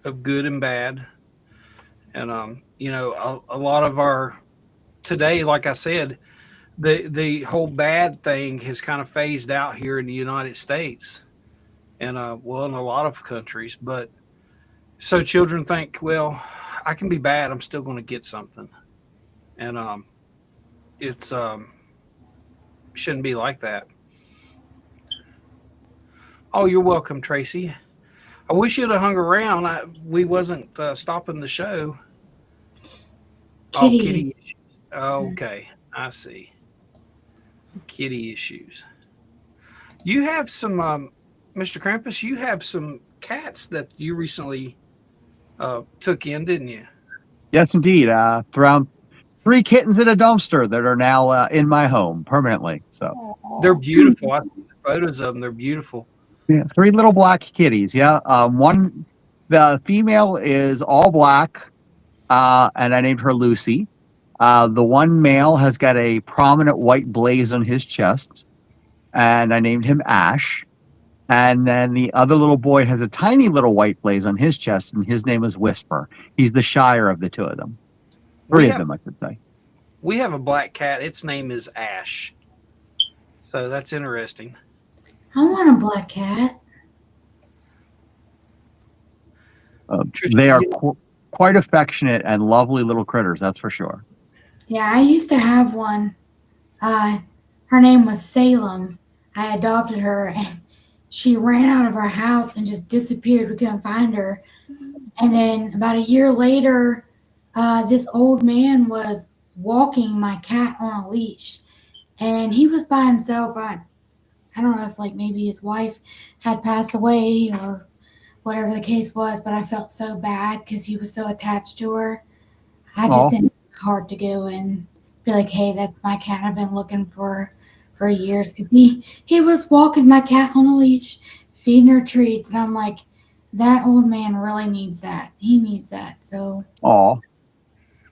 of good and bad, and you know, a lot of our today, like I said, the whole bad thing has kind of phased out here in the United States. and well, in a lot of countries. But so children think, well, I can be bad. I'm still going to get something, and it's shouldn't be like that. Oh, you're welcome, Tracy. I wish you'd have hung around. We wasn't stopping the show. Oh, Kitty. kitty issues. Okay, I see. Kitty issues. You have some, Mr. Krampus. You have some cats that you recently took in, didn't you? Yes, indeed. Found 3 kittens in a dumpster that are now in my home permanently. So They're beautiful. I see the photos of them. They're beautiful. yeah, 3 little black kitties. Yeah, the female is all black, and I named her Lucy. The one male has got a prominent white blaze on his chest, and I named him Ash. And then the other little boy has a tiny little white blaze on his chest, and his name is Whisper. He's the shyer of the 2 of them. 3 of them, I should say. We have a black cat. Its name is Ash. So that's interesting. I want a black cat. They are quite affectionate and lovely little critters, that's for sure. Yeah, I used to have one. Her name was Salem. I adopted her, and she ran out of our house and just disappeared. We couldn't find her. And then about a year later, this old man was walking my cat on a leash, and he was by himself. I don't know if like maybe his wife had passed away or whatever the case was, but I felt so bad because he was so attached to her. I just didn't have the heart to go and be like, hey, that's my cat I've been looking for years, because he was walking my cat on a leash, feeding her treats, and I'm like, that old man really needs that. He needs that. So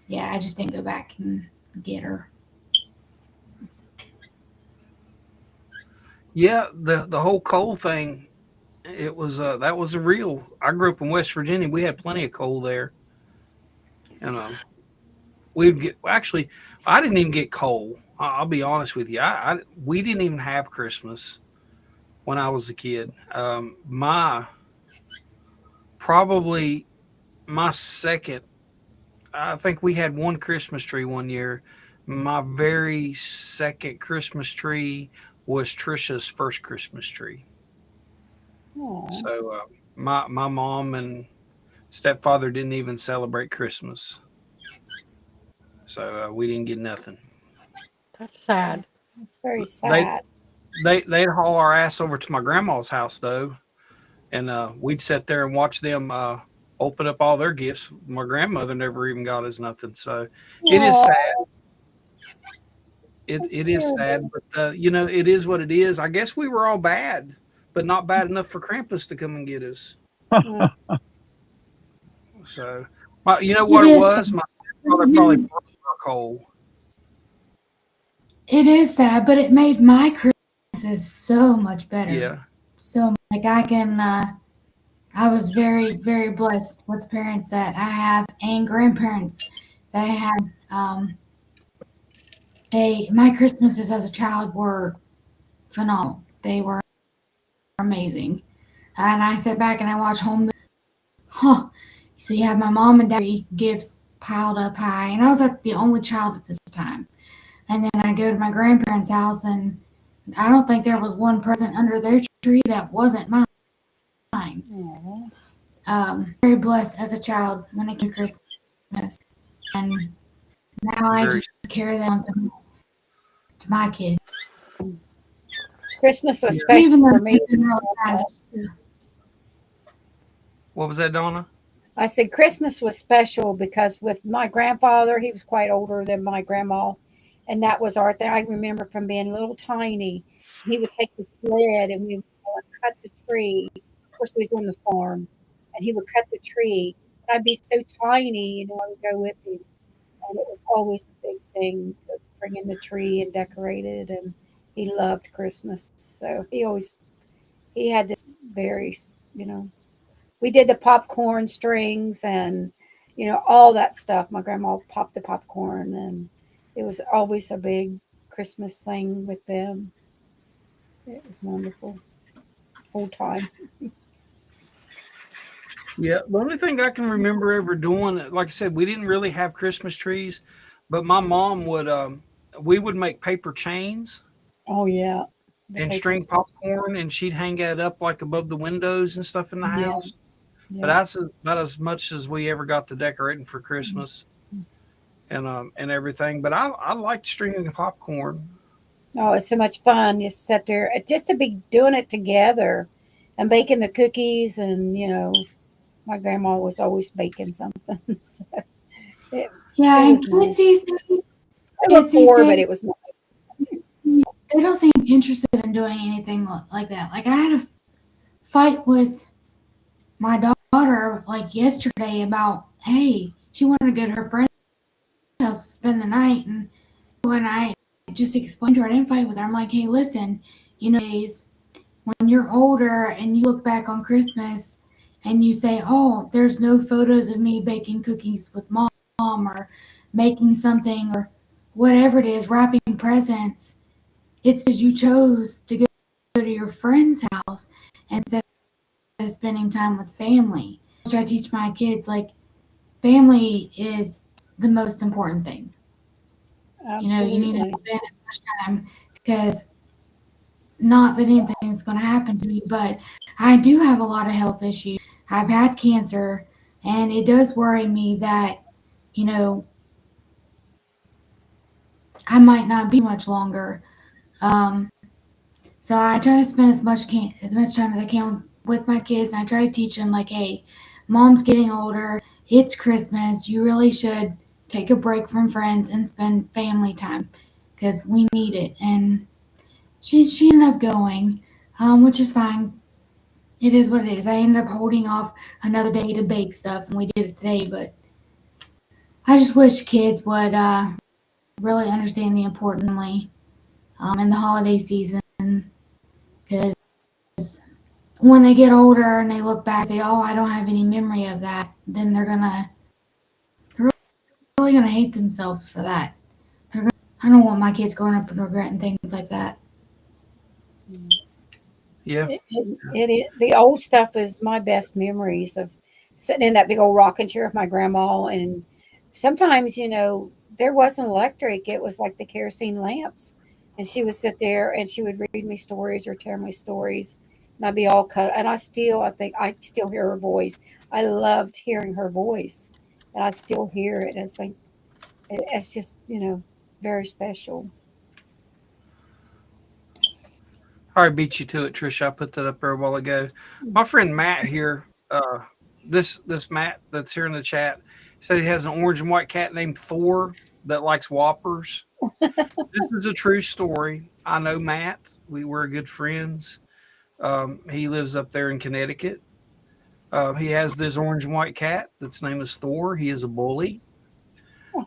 yeah, I just didn't go back and get her. Yeah, the whole coal thing, it was that was a real. I grew up in West Virginia. We had plenty of coal there, and we'd get actually. I didn't even get coal. I'll be honest with you. We didn't even have Christmas when I was a kid. Probably my second. I think we had one Christmas tree one year. My very second Christmas tree was Trisha's first Christmas tree. Aww. So my mom and stepfather didn't even celebrate Christmas, so we didn't get nothing. That's sad. It's very sad. They'd haul our ass over to my grandma's house though, and we'd sit there and watch them open up all their gifts. My grandmother never even got us nothing, so it is sad. It is sad, but it is what it is. I guess we were all bad, but not bad enough for Krampus to come and get us. So, you know what it was? My stepfather probably broke our coal. It is sad, but it made my Christmas so much better. Yeah. So like I was very, very blessed with the parents that I have and grandparents that I had. My Christmases as a child were phenomenal. They were amazing. And I sit back and I watch home. So you have my mom and dad gifts piled up high, and I was like the only child at this time. And then I go to my grandparents' house, and I don't think there was one present under their tree that wasn't mine. Very blessed as a child when it came to Christmas, and now I just carry that on to my kids. Christmas was special for me. What was that, Donna? I said Christmas was special because with my grandfather, he was quite older than my grandma, and that was our thing. I remember from being little tiny, he would take the sled and we would cut the tree. Of course, we was on the farm, and he would cut the tree. And I'd be so tiny, I would go with him, and it was always a big thing to bring in the tree and decorate it. And he loved Christmas, so he had this very, we did the popcorn strings and, all that stuff. My grandma popped the popcorn, and it was always a big Christmas thing with them. It was wonderful. whole time. Yeah, the only thing I can remember ever doing, like I said, we didn't really have Christmas trees, but my mom would, we would make paper chains Oh yeah, the and paper. string popcorn, and she'd hang that up like above the windows and stuff in the Yeah, house. But yeah. that's about as much as we ever got to decorating for Christmas and everything. But I liked stringing popcorn. Oh, it's so much fun. You sit there just to be doing it together and baking the cookies, and my grandma was always baking something. So it, Yeah, it and was kids nice. these days, They were kids these poor, but days, it was nice. they don't seem interested in doing anything like that. Like I had a fight with my daughter like yesterday about, hey, she wanted to go to her friend's house to spend the night, and when I just explained to her, I didn't fight with her. I'm like, hey, listen, when you're older and you look back on Christmas and you say, oh, there's no photos of me baking cookies with mom or making something or whatever it is, wrapping presents, it's because you chose to go to your friend's house instead of spending time with family. I try to teach my kids, like, family is the most important thing. You need to Absolutely. spend as much time because not that anything's going to happen to me, but I do have a lot of health issues. I've had cancer, and it does worry me that, I might not be much longer. Um, so I try to spend as much time as I can with my kids, and I try to teach them, like, hey, mom's getting older. It's Christmas. You really should take a break from friends and spend family time because we need it. And she ended up going, which is fine. It is what it is. I ended up holding off another day to bake stuff, and we did it today. But I just wish kids would really understand the importance in the holiday season, because when they get older and they look back and say, "Oh, I don't have any memory of that," then they're really gonna hate themselves for that. I don't want my kids growing up and regretting things like that. Yeah. It is the old stuff is my best memories of sitting in that big old rocking chair with my grandma, and sometimes there wasn't electric; it was like the kerosene lamps, and she would sit there and she would read me stories or tell me stories, and I'd be all cut. And I think I still hear her voice. I loved hearing her voice, and I still hear it. It's like it's just very special. I beat you to it, Trish. I put that up there a while ago. My friend Matt here, this Matt that's here in the chat, said he has an orange and white cat named Thor that likes Whoppers. This is a true story. I know Matt. We were good friends. He lives up there in Connecticut. He has this orange and white cat that's named as Thor. He is a bully.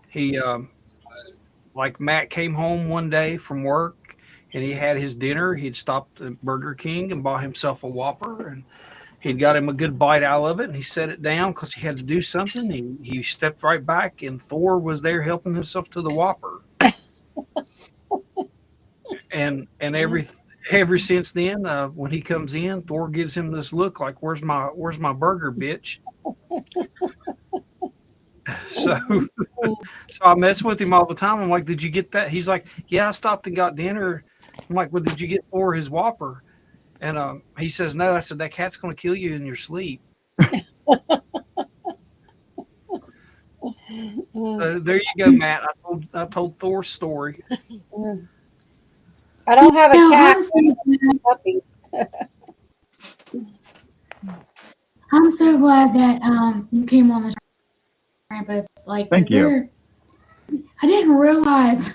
He like Matt came home one day from work and he had his dinner. He'd stopped at Burger King and bought himself a Whopper, and he'd got him a good bite out of it, and he set it down because he had to do something. He stepped right back, and Thor was there helping himself to the Whopper. And ever since then, when he comes in, Thor gives him this look like, "Where's my burger, bitch?" So, so I mess with him all the time. I'm like, "Did you get that?" He's like, "Yeah, I stopped and got dinner." I'm like, "Well, did you get Thor his Whopper?" And he says, "No." I said, "That cat's going to kill you in your sleep." So there you go, Matt. I told Thor's story. I don't have a No, cat. Puppy. I'm so glad that you came on the show, Krampus. Like, Thank you. I didn't realize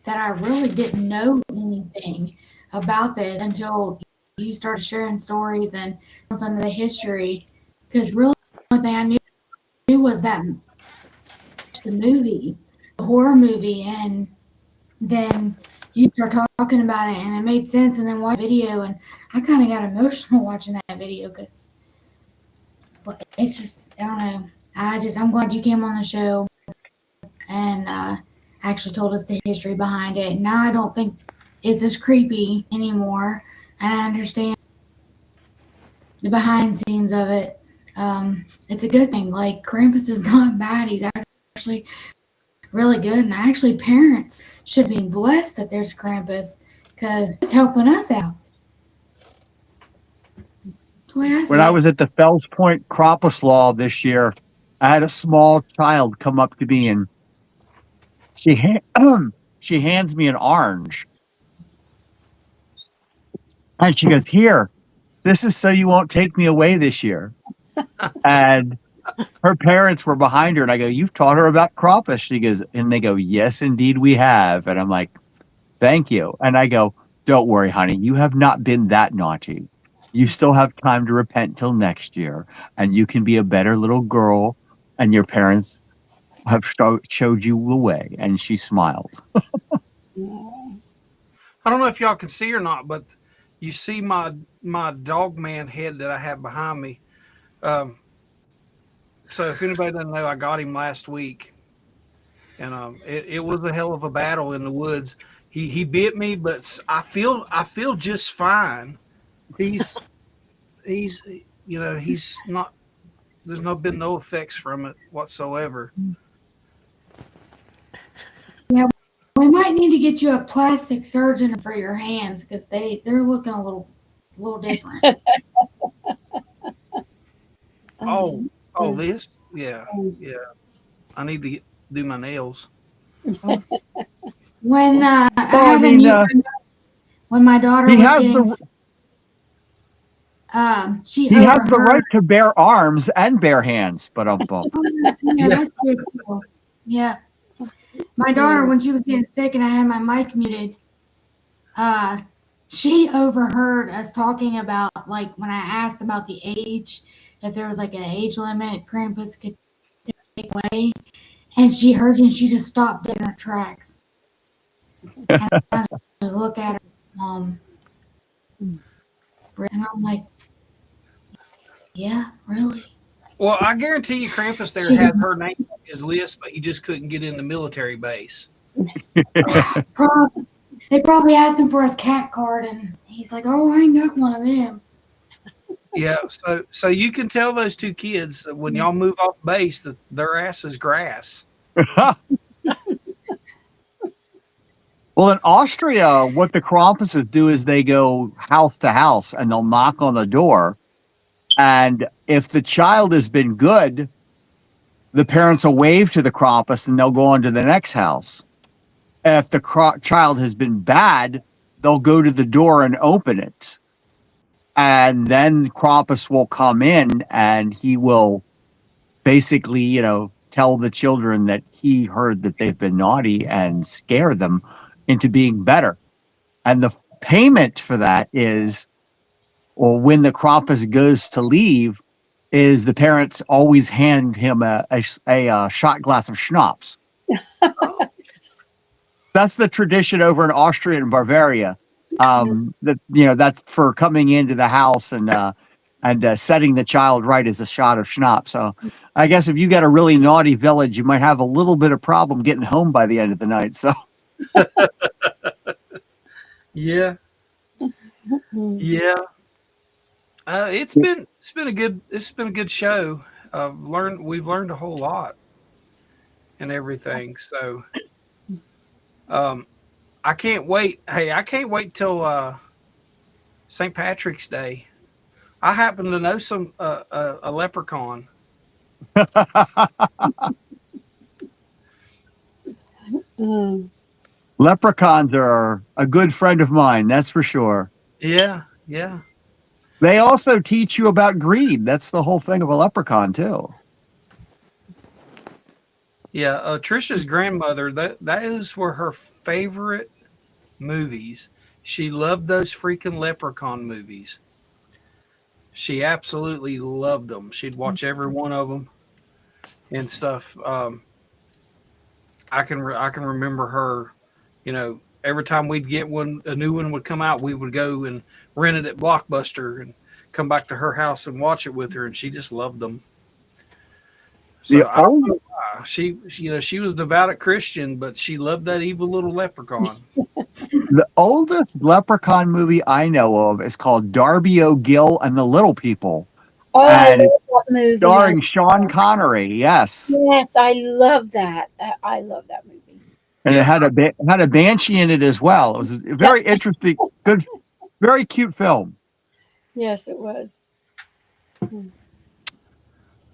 that I really didn't know anything about this until you started sharing stories and some of the history. Because really, the only thing I knew was that the movie, the horror movie, and then you start talking about it, and it made sense. And then watch the video, and I kind of got emotional watching that video because it's just, I don't know. I'm glad you came on the show and actually told us the history behind it. Now I don't think it's as creepy anymore, and I understand the behind scenes of it. It's a good thing. Like, Krampus is not bad. He's actually really good. And actually, parents should be blessed that there's Krampus because it's helping us out. That's the way I see When I it. was at the Fells Point Krampus Law this year, I had a small child come up to me and she hands me an orange. And she goes, "Here, this is so you won't take me away this year." And her parents were behind her. And I go, "You've taught her about Krampus?" She goes, and they go, "Yes, indeed we have." And I'm like, "Thank you." And I go, "Don't worry, honey. You have not been that naughty. You still have time to repent till next year. And you can be a better little girl. And your parents have showed you the way." And she smiled. I don't know if y'all can see or not, but you see my dog man head that I have behind me. So if anybody doesn't know, I got him last week, and it was a hell of a battle in the woods. He bit me, but I feel just fine. He's he's not. There's been no effects from it whatsoever. We might need to get you a plastic surgeon for your hands because they're looking a little different. Oh, this? Yeah. I need to do my nails. When Well, I had a new when my daughter he was has getting the she he has the overheard. right to bear arms and bare hands. But Yeah, that's good too. Yeah. My daughter, when she was getting sick and I had my mic muted, she overheard us talking about, like, when I asked about the age, if there was like an age limit Krampus could take away, and she heard you and she just stopped in her tracks. And I just look at her, and I'm like, yeah, really? Well, I guarantee you, Krampus there has her name on his list, but he just couldn't get in the military base. They probably asked him for his cat card, and he's like, "Oh, I ain't got one of them." Yeah, so you can tell those two kids that when y'all move off base that their ass is grass. well, in Austria, what the Krampuses do is they go house to house and they'll knock on the door. And if the child has been good, the parents will wave to the Krampus and they'll go on to the next house. If the child has been bad, they'll go to the door and open it. And then Krampus will come in and he will basically, tell the children that he heard that they've been naughty and scare them into being better. And the payment for that is, or when the Krampus goes to leave, is the parents always hand him a shot glass of schnapps. That's the tradition over in Austria and Bavaria. That's for coming into the house and setting the child right as a shot of schnapps. So I guess if you got a really naughty village, you might have a little bit of problem getting home by the end of the night. So yeah. It's been a good show. We've learned a whole lot and everything. So I can't wait. Hey, I can't wait till St. Patrick's Day. I happen to know a leprechaun. leprechauns are a good friend of mine, that's for sure. Yeah. They also teach you about greed. That's the whole thing of a leprechaun too. Yeah, Trisha's grandmother, those were her favorite movies. She loved those freaking leprechaun movies. She absolutely loved them. She'd watch every one of them and stuff. I can remember her, every time we'd get a new one would come out, we would go and rent it at Blockbuster and come back to her house and watch it with her, and she just loved them. So she was devout Christian, but she loved that evil little leprechaun. The oldest Leprechaun movie I know of is called Darby O'Gill and the Little People, Oh, I and love that movie. starring Sean Connery. Yes, Yes, I love that. I love that movie. and Yeah. it had a banshee in it as well. It was a very interesting, good, very cute film. Yes, it was.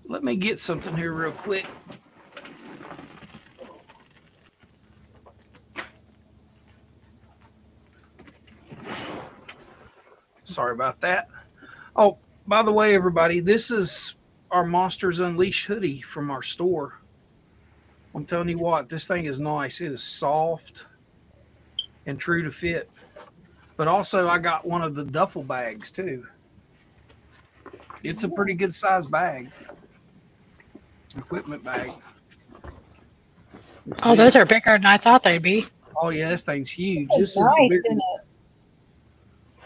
Let me get something here real quick. Sorry about that. Oh, by the way, everybody, this is our Monsters Unleashed hoodie from our store. I'm telling you what, this thing is nice. It is soft and true to fit. But also, I got one of the duffel bags too. It's a pretty good size bag, equipment bag. Oh, those are bigger than I thought they'd be. Oh yeah, this thing's huge. It's This is nice, big. isn't it?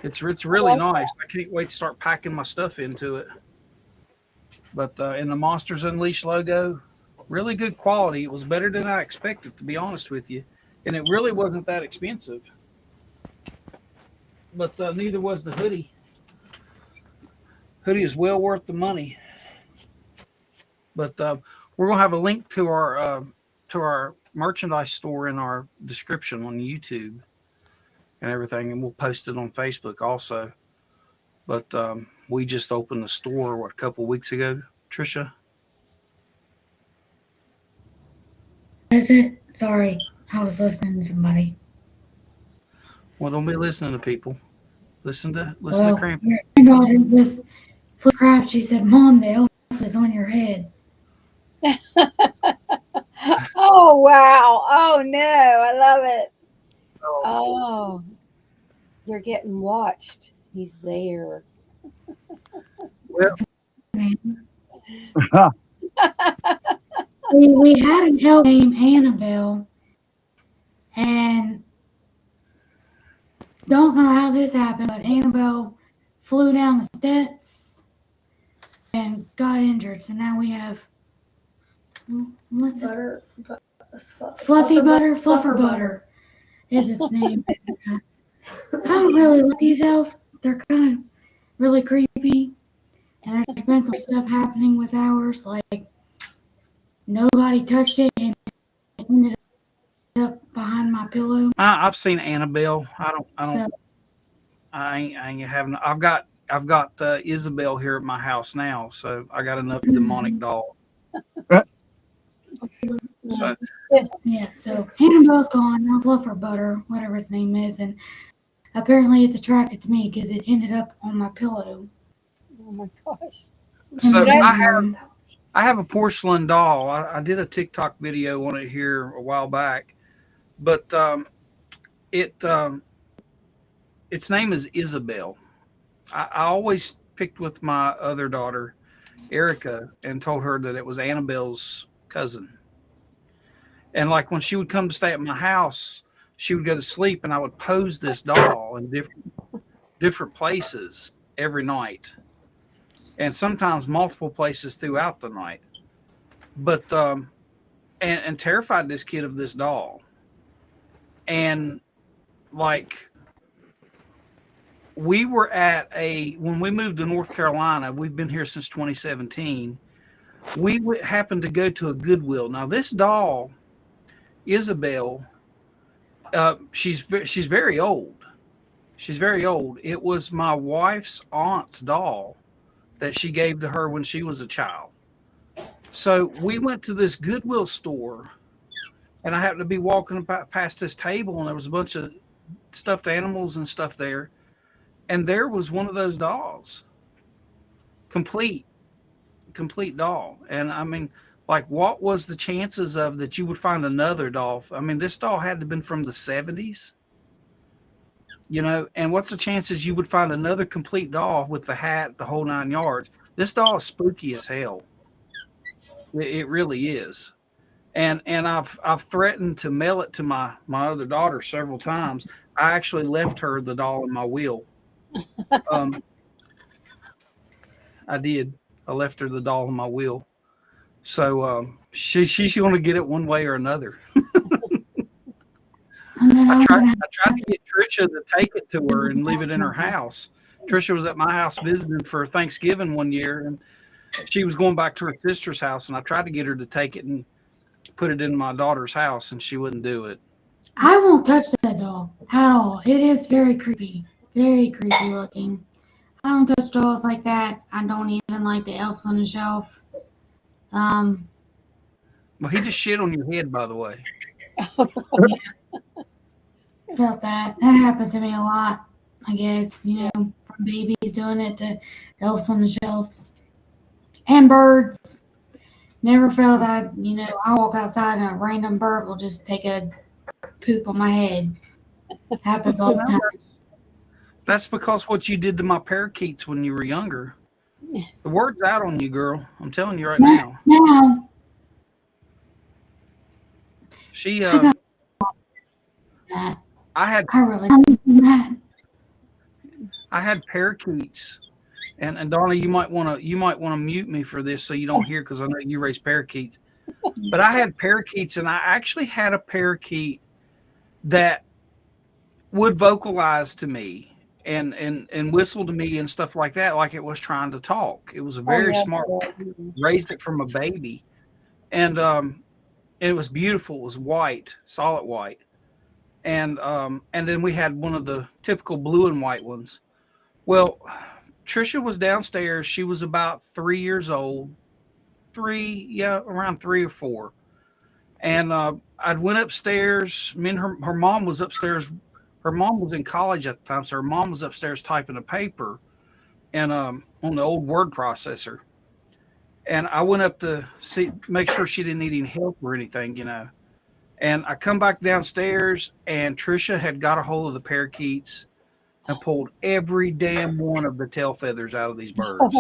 It's really nice. I can't wait to start packing my stuff into it. But in the Monsters Unleashed logo, really good quality. It was better than I expected, to be honest with you, and it really wasn't that expensive. But neither was the hoodie. Hoodie is well worth the money. But we're gonna have a link to our merchandise store in our description on YouTube and everything, and we'll post it on Facebook also. But we just opened the store a couple weeks ago, Trisha. What is it? Sorry, I was listening to somebody. Well, don't be listening to people. Listen to Well, Krampus. your granddaughter was flip crap. She said, "Mom, the elf is on your head." Oh, wow. Oh, no. I love it. Oh, you're getting watched. He's there. Well, We had an elf named Annabelle, and don't know how this happened, but Annabelle flew down the steps and got injured. So now we have what's it? Fluffy Butter, Fluffer Butter is its name. I don't really like these elves. They're kind of really creepy. And there's been some stuff happening with ours, like nobody touched it and it ended up behind my pillow. I've seen Annabelle. So I ain't having. I've got Isabel here at my house now, so I got enough demonic doll. So yeah, so Annabelle's gone. Now Fluffer Butter, whatever its name is, and apparently it's attracted to me because it ended up on my pillow. Oh, my gosh. So And I have a porcelain doll. I did a TikTok video on it here a while back, but its name is Isabel. I always picked with my other daughter, Erica, and told her that it was Annabelle's cousin. And like when she would come to stay at my house, she would go to sleep, and I would pose this doll in different places every night, and sometimes multiple places throughout the night. But and terrified this kid of this doll. And like we were when we moved to North Carolina, we've been here since 2017. We happened to go to a Goodwill. Now this doll, Isabel, she's very old. She's very old. It was my wife's aunt's doll that she gave to her when she was a child. So we went to this Goodwill store, and I happened to be walking past this table, and there was a bunch of stuffed animals and stuff there, and there was one of those dolls, complete doll. And I mean, like, what was the chances of that you would find another doll? I mean, this doll had to have been from the 70s, and what's the chances you would find another complete doll with the hat, the whole 9 yards? This doll is spooky as hell. It really is. And I've threatened to mail it to my other daughter several times. I actually left her the doll in my will. I did. I left her the doll in my will. So she's going to get it one way or another. And then I I'm tried gonna. I tried to get Trisha to take it to her and leave it in her house. Trisha was at my house visiting for Thanksgiving one year, and she was going back to her sister's house, and I tried to get her to take it and put it in my daughter's house, and she wouldn't do it. I won't touch that doll at all. It is very creepy looking. I don't touch dolls like that. I don't even like the elves on the shelf. Um, Well, he just shit on your head, by the way. felt that. That happens to me a lot. I guess from babies doing it to elves on the shelves and birds. Never felt that. I walk outside and a random bird will just take a poop on my head. Happens all the time. That's because what you did to my parakeets when you were younger. The word's out on you, girl. I'm telling you right now. Now, She, I got that. I had I really don't that. I had parakeets, and Donna, you might want to mute me for this so you don't hear, because I know you raise parakeets. But I had parakeets, and I actually had a parakeet that would vocalize to me and whistle to me and stuff like that, like it was trying to talk. It was a very smart. Raised it from a baby, and it was beautiful. It was white, solid white, and then we had one of the typical blue and white ones. Well, Trisha was downstairs. She was about 3 years old, around 3 or 4. And I'd went upstairs. Me and her mom was upstairs. Her mom was in college at the time, so her mom was upstairs typing a paper, and on the old word processor. And I went up to make sure she didn't need any help or anything, And I come back downstairs, and Trisha had got a hold of the parakeets and pulled every damn one of the tail feathers out of these birds.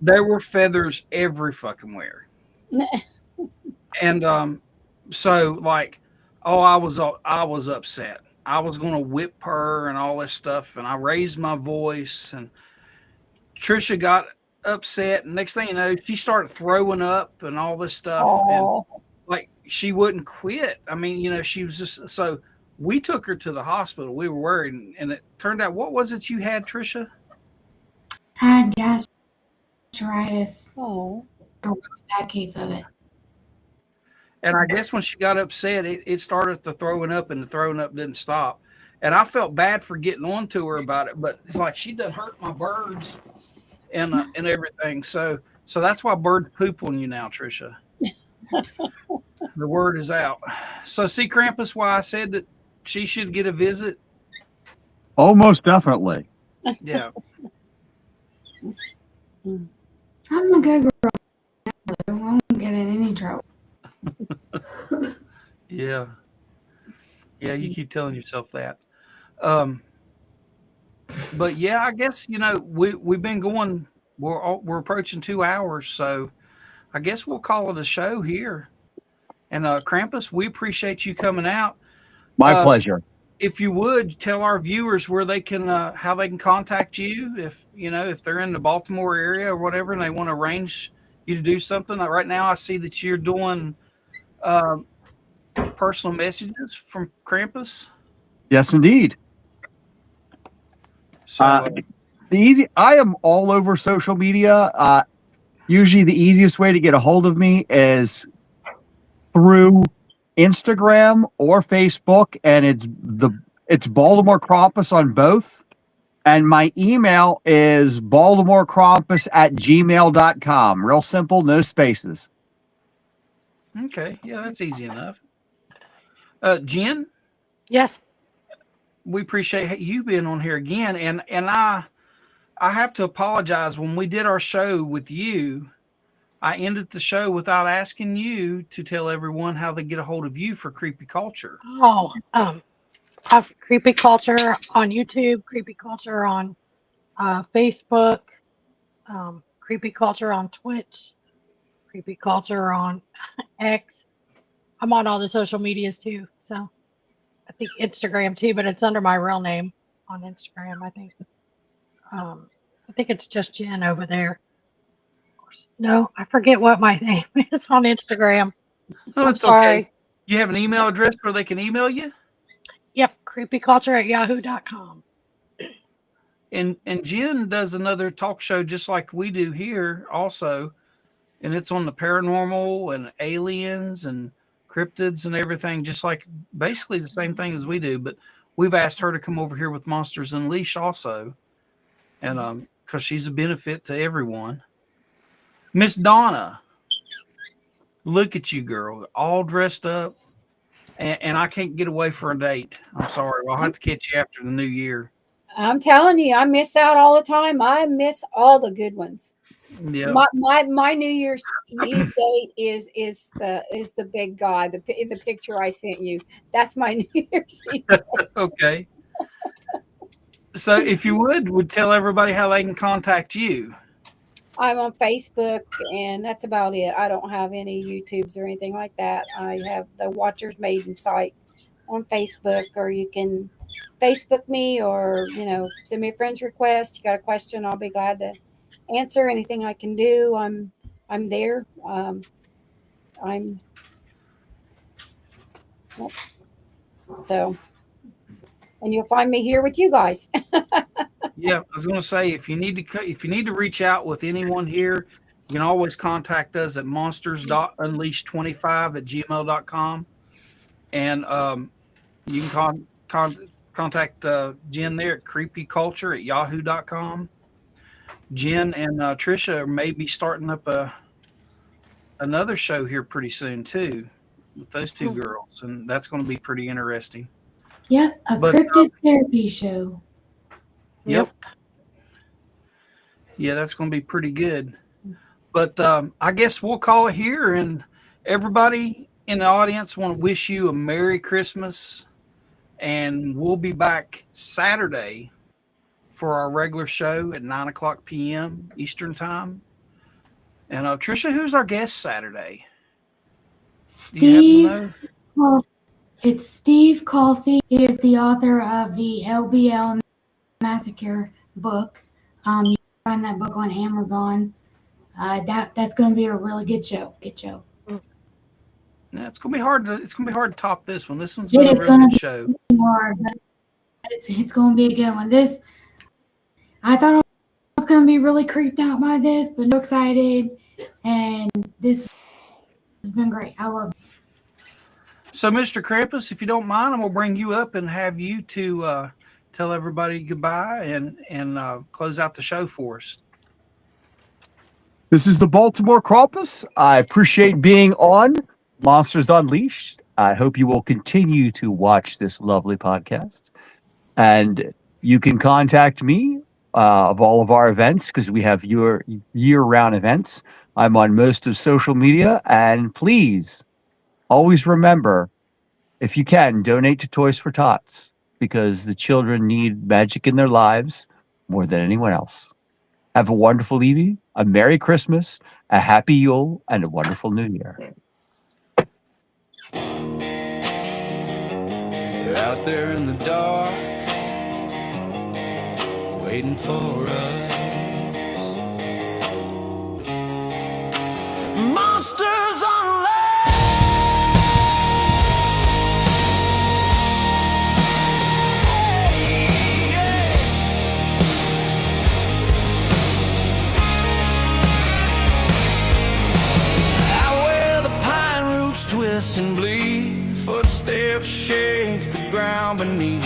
There were feathers every fucking where. And so I was upset. I was going to whip her and all this stuff, and I raised my voice, and Trisha got upset, and next thing you know, she started throwing up and all this stuff, and she wouldn't quit. I mean, she was just so. We took her to the hospital. We were worried, and it turned out, what was it you had, Trisha? I had gastritis. Oh, A really bad case of it. And I guess when she got upset, it started the throwing up, and the throwing up didn't stop. And I felt bad for getting on to her about it, but it's like she done hurt my birds and everything. So that's why birds poop on you now, Trisha. The word is out. So see, Krampus, why I said that she should get a visit? Oh, most definitely. Yeah. I'm a good girl. I won't get in any trouble. Yeah. Yeah, you keep telling yourself that. But yeah, I guess, we've been going, we're approaching 2 hours, so I guess we'll call it a show here. And Krampus, we appreciate you coming out. My pleasure. If you would tell our viewers where they can, how they can contact you, if they're in the Baltimore area or whatever, and they want to arrange you to do something. Right now, I see that you're doing personal messages from Krampus. Yes, indeed. So I am all over social media. Usually, the easiest way to get a hold of me is through Instagram or Facebook, and it's Baltimore Krampus on both. And my email is baltimorekrampus@gmail.com. Real simple, no spaces. Okay, yeah, that's easy enough. Jen, Yes. we appreciate you being on here again, and I have to apologize. When we did our show with you, I ended the show without asking you to tell everyone how they get a hold of you for Creepy Culture. Oh, I've Creepy Culture on YouTube, Creepy Culture on Facebook, Creepy Culture on Twitch, Creepy Culture on X. I'm on all the social medias too, so I think Instagram too, but it's under my real name on Instagram. I think it's just Jen over there. No, I forget what my name is on Instagram. Oh, I'm it's sorry. okay. You have an email address where they can email you? Yep, creepyculture@yahoo.com. And Jen does another talk show just like we do here also. And it's on the paranormal and aliens and cryptids and everything, just like basically the same thing as we do. But we've asked her to come over here with Monsters Unleashed also. And because she's a benefit to everyone. Miss Donna, look at you, girl, all dressed up. And I can't get away for a date. I'm sorry. I'll have to catch you after the new year. I'm telling you, I miss out all the time. I miss all the good ones. Yeah. My New Year's Eve date is the big guy, the picture I sent you. That's my New Year's Eve. Okay. So if you would tell everybody how they can contact you. I'm on Facebook, and that's about it. I don't have any YouTubes or anything like that. I have the Watchers Maiden site on Facebook, or you can Facebook me, or send me a friend's request. You got a question, I'll be glad to answer. Anything I can do, I'm there. I'm so, and you'll find me here with you guys. Yeah, I was going to say if you need to reach out with anyone here, you can always contact us at monsters.unleashed25@gmail.com, and you can contact Jen there at creepyculture@yahoo.com. Jen and Trisha may be starting up another show here pretty soon too, with those two girls, and that's going to be pretty interesting. Yep, a cryptid therapy show. Yep. Yeah, that's going to be pretty good. But I guess we'll call it here. And everybody in the audience want to wish you a Merry Christmas. And we'll be back Saturday for our regular show at 9:00 p.m. Eastern Time. And Trisha, who's our guest Saturday? Steve. It's Steve Calsey. He is the author of the LBL Massacre book. You can find that book on Amazon. That's going to be a really good show. Yeah, it's going to be hard to top this one. This one's been a really good show. Hard, but it's going to be a good one. I thought I was going to be really creeped out by this, but I'm excited, and this has been great. I love it. So, Mr. Krampus, if you don't mind, I'm going to bring you up and have you to tell everybody goodbye and close out the show for us. This is the Baltimore Krampus. I appreciate being on Monsters Unleashed. I hope you will continue to watch this lovely podcast. And you can contact me of all of our events, because we have your year-round events. I'm on most of social media. And please, always remember, if you can, donate to Toys for Tots, because the children need magic in their lives more than anyone else. Have a wonderful evening, a Merry Christmas, a Happy Yule, and a wonderful New Year. They're out there in the dark, waiting for us. Monsters on twist and bleed, footsteps shake the ground beneath,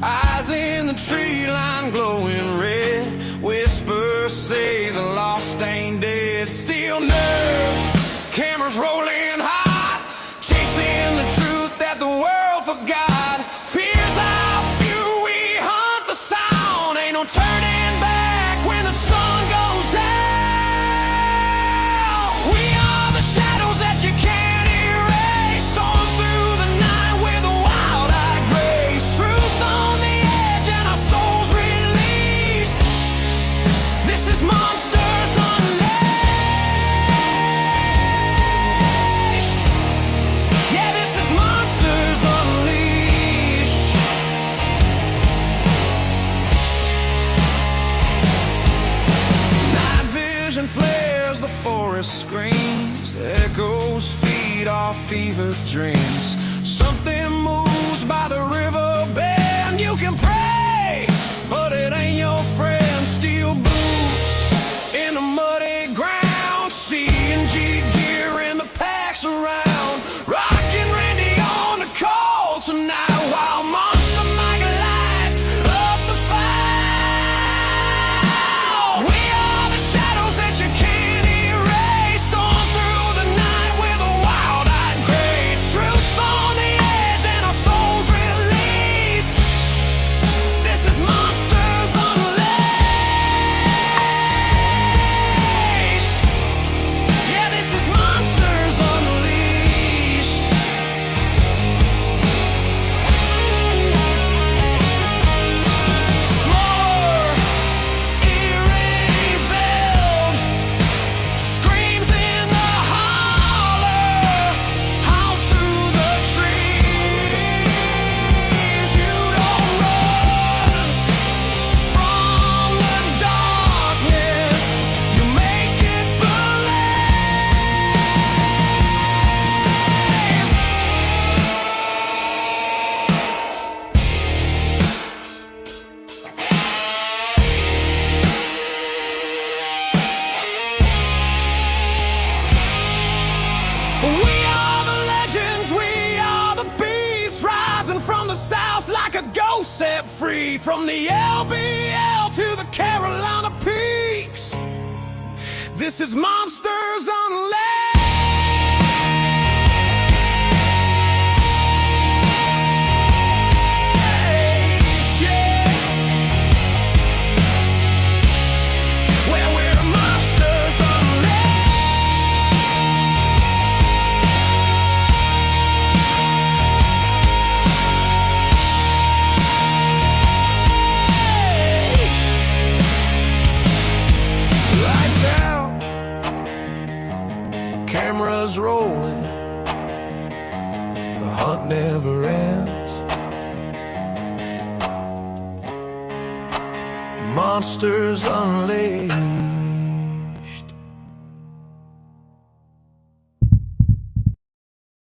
eyes in the tree line glowing red, whispers say the lost ain't dead, steel nerves, cameras rolling hot, chasing the truth that the world forgot, fears our few, we hunt the sound, ain't no turning back when the sun goes down, we are the shadows that you can't. Monsters Unleashed. our fever dreams. Something moves by the river bend. You can pray, but it ain't your friend. Steel boots in the muddy ground, C&G gear in the packs around. Rockin' Randy on the call tonight while Monster Mike lights up the fire. We are the shadows that you can't erase. Storm through the night with a wild-eyed grace. Truth on the edge and our souls released. This is Monsters Unleashed. Yeah, this is Monsters Unleashed. Floor, eerie build, screams in the holler, house through the trees. You don't run from the darkness, you make it We are the legends, we are the beasts, rising from the south like a ghost set free. From the LBL to the Carolina Peaks, this is Monsters Unleashed. Yeah. Where we're Monsters Unleashed. Lights out, cameras rolling, the hunt never ends. Monsters Unleashed.